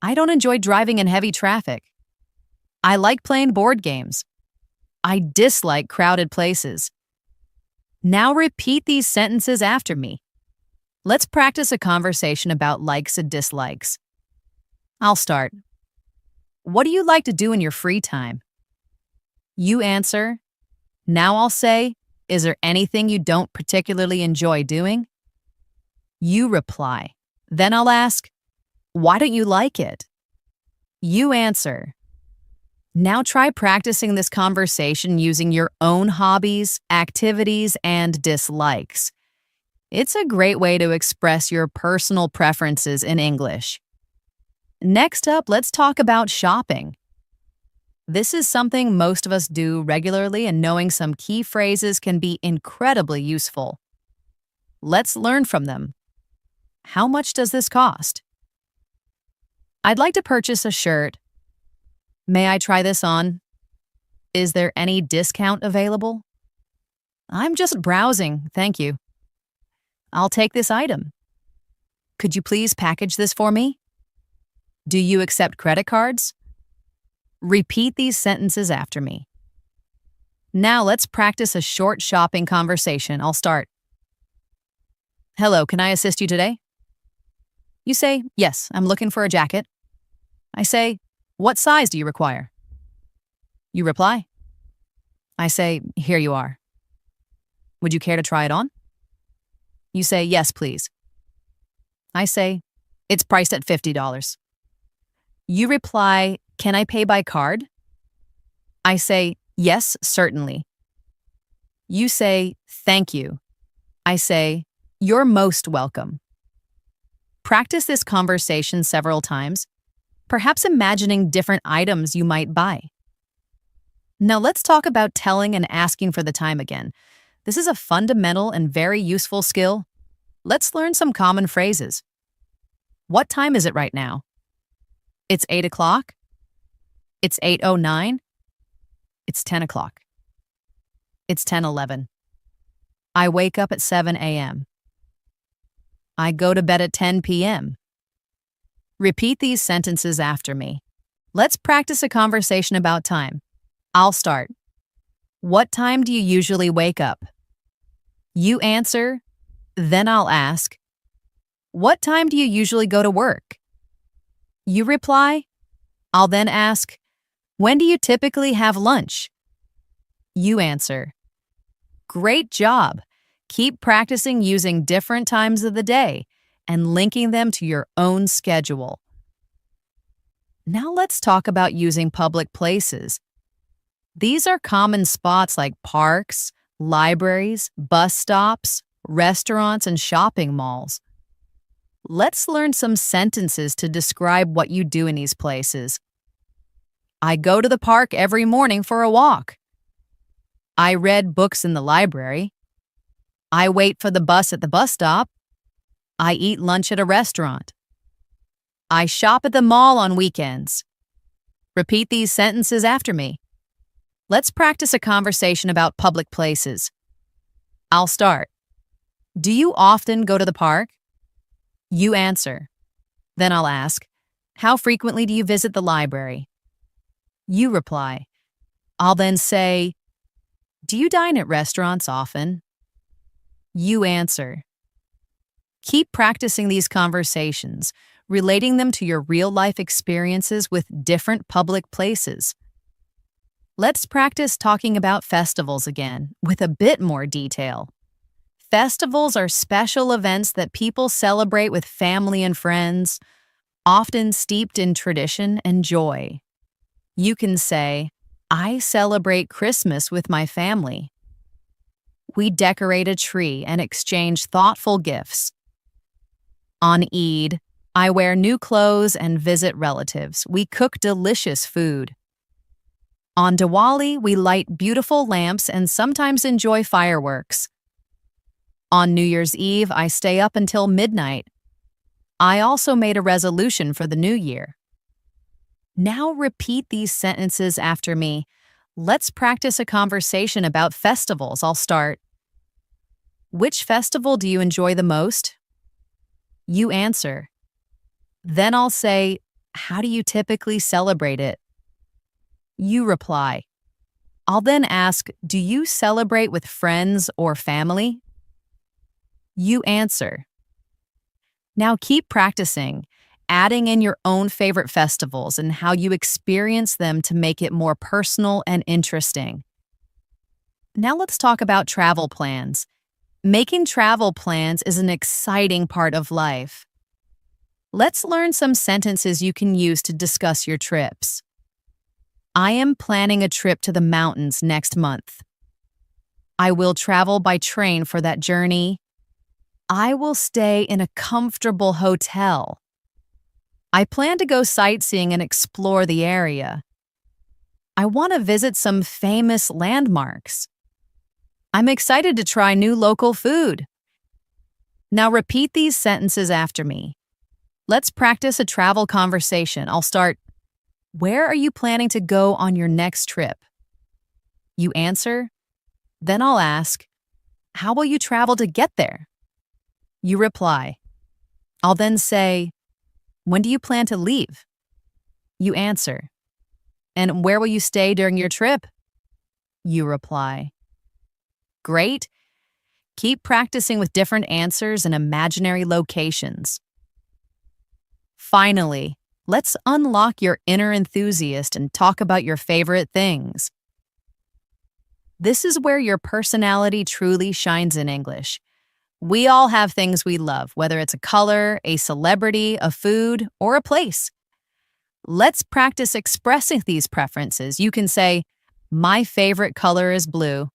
I don't enjoy driving in heavy traffic. I like playing board games. I dislike crowded places. Now repeat these sentences after me. Let's practice a conversation about likes and dislikes. I'll start. What do you like to do in your free time? You answer. Now I'll say, is there anything you don't particularly enjoy doing? You reply. Then I'll ask, why don't you like it? You answer. Now try practicing this conversation using your own hobbies, activities, and dislikes. It's a great way to express your personal preferences in English. Next up, let's talk about shopping. This is something most of us do regularly, and knowing some key phrases can be incredibly useful. Let's learn from them. How much does this cost? I'd like to purchase a shirt. May I try this on? Is there any discount available? I'm just browsing, thank you. I'll take this item. Could you please package this for me? Do you accept credit cards? Repeat these sentences after me. Now let's practice a short shopping conversation. I'll start. Hello, can I assist you today? You say, yes, I'm looking for a jacket. I say, what size do you require? You reply. I say, here you are. Would you care to try it on? You say, yes, please. I say, it's priced at $50. You reply, can I pay by card? I say, yes, certainly. You say, thank you. I say, you're most welcome. Practice this conversation several times, perhaps imagining different items you might buy. Now let's talk about telling and asking for the time again. This is a fundamental and very useful skill. Let's learn some common phrases. What time is it right now? It's 8 o'clock. It's 8:09. It's 10 o'clock. It's 10:11. I wake up at 7 a.m. I go to bed at 10 p.m. Repeat these sentences after me. Let's practice a conversation about time. I'll start. What time do you usually wake up? You answer, then I'll ask, what time do you usually go to work? You reply, I'll then ask, when do you typically have lunch? You answer, great job. Keep practicing using different times of the day and linking them to your own schedule. Now let's talk about using public places. These are common spots like parks, libraries, bus stops, restaurants, and shopping malls. Let's learn some sentences to describe what you do in these places. I go to the park every morning for a walk. I read books in the library. I wait for the bus at the bus stop. I eat lunch at a restaurant. I shop at the mall on weekends. Repeat these sentences after me. Let's practice a conversation about public places. I'll start. Do you often go to the park? You answer. Then I'll ask, how frequently do you visit the library? You reply. I'll then say, do you dine at restaurants often? You answer. Keep practicing these conversations, relating them to your real-life experiences with different public places. Let's practice talking about festivals again, with a bit more detail. Festivals are special events that people celebrate with family and friends, often steeped in tradition and joy. You can say, I celebrate Christmas with my family. We decorate a tree and exchange thoughtful gifts. On Eid, I wear new clothes and visit relatives. We cook delicious food. On Diwali, we light beautiful lamps and sometimes enjoy fireworks. On New Year's Eve, I stay up until midnight. I also made a resolution for the new year. Now repeat these sentences after me. Let's practice a conversation about festivals. I'll start. Which festival do you enjoy the most? You answer. Then I'll say, how do you typically celebrate it? You reply. I'll then ask, do you celebrate with friends or family? You answer. Now keep practicing, adding in your own favorite festivals and how you experience them to make it more personal and interesting. Now let's talk about travel plans. Making travel plans is an exciting part of life. Let's learn some sentences you can use to discuss your trips. I am planning a trip to the mountains next month. I will travel by train for that journey. I will stay in a comfortable hotel. I plan to go sightseeing and explore the area. I want to visit some famous landmarks. I'm excited to try new local food. Now repeat these sentences after me. Let's practice a travel conversation. I'll start, where are you planning to go on your next trip? You answer. Then I'll ask, how will you travel to get there? You reply. I'll then say, when do you plan to leave? You answer. And where will you stay during your trip? You reply. Great. Keep practicing with different answers and imaginary locations. Finally, let's unlock your inner enthusiast and talk about your favorite things. This is where your personality truly shines in English. We all have things we love, whether it's a color, a celebrity, a food, or a place. Let's practice expressing these preferences. You can say, my favorite color is blue.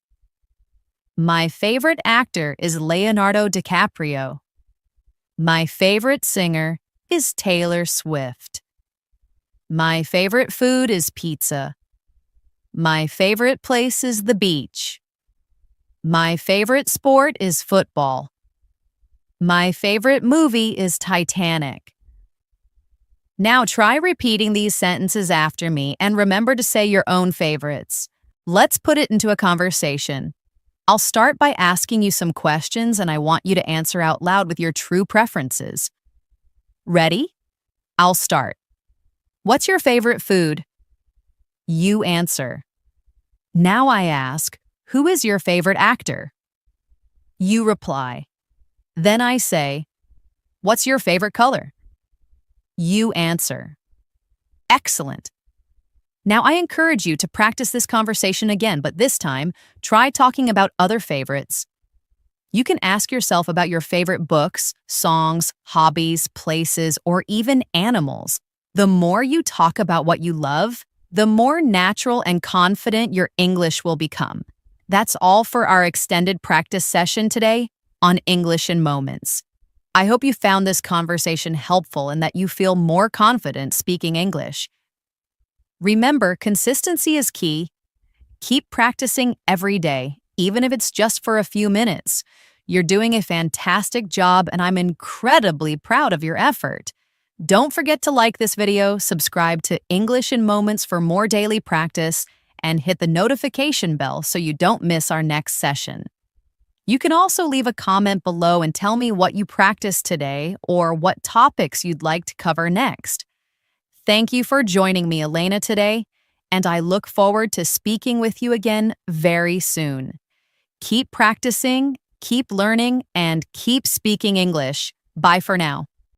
My favorite actor is Leonardo DiCaprio. My favorite singer is Taylor Swift. My favorite food is pizza. My favorite place is the beach. My favorite sport is football. My favorite movie is Titanic. Now try repeating these sentences after me and remember to say your own favorites. Let's put it into a conversation. I'll start by asking you some questions and I want you to answer out loud with your true preferences. Ready? I'll start. What's your favorite food? You answer. Now I ask, who is your favorite actor? You reply. Then I say, what's your favorite color? You answer. Excellent. Now I encourage you to practice this conversation again, but this time, try talking about other favorites. You can ask yourself about your favorite books, songs, hobbies, places, or even animals. The more you talk about what you love, the more natural and confident your English will become. That's all for our extended practice session today on English in Moments. I hope you found this conversation helpful and that you feel more confident speaking English. Remember, consistency is key. Keep practicing every day, even if it's just for a few minutes. You're doing a fantastic job, and I'm incredibly proud of your effort. Don't forget to like this video, subscribe to English in Moments for more daily practice, and hit the notification bell so you don't miss our next session. You can also leave a comment below and tell me what you practiced today or what topics you'd like to cover next. Thank you for joining me, Elena, today, and I look forward to speaking with you again very soon. Keep practicing, keep learning, and keep speaking English. Bye for now.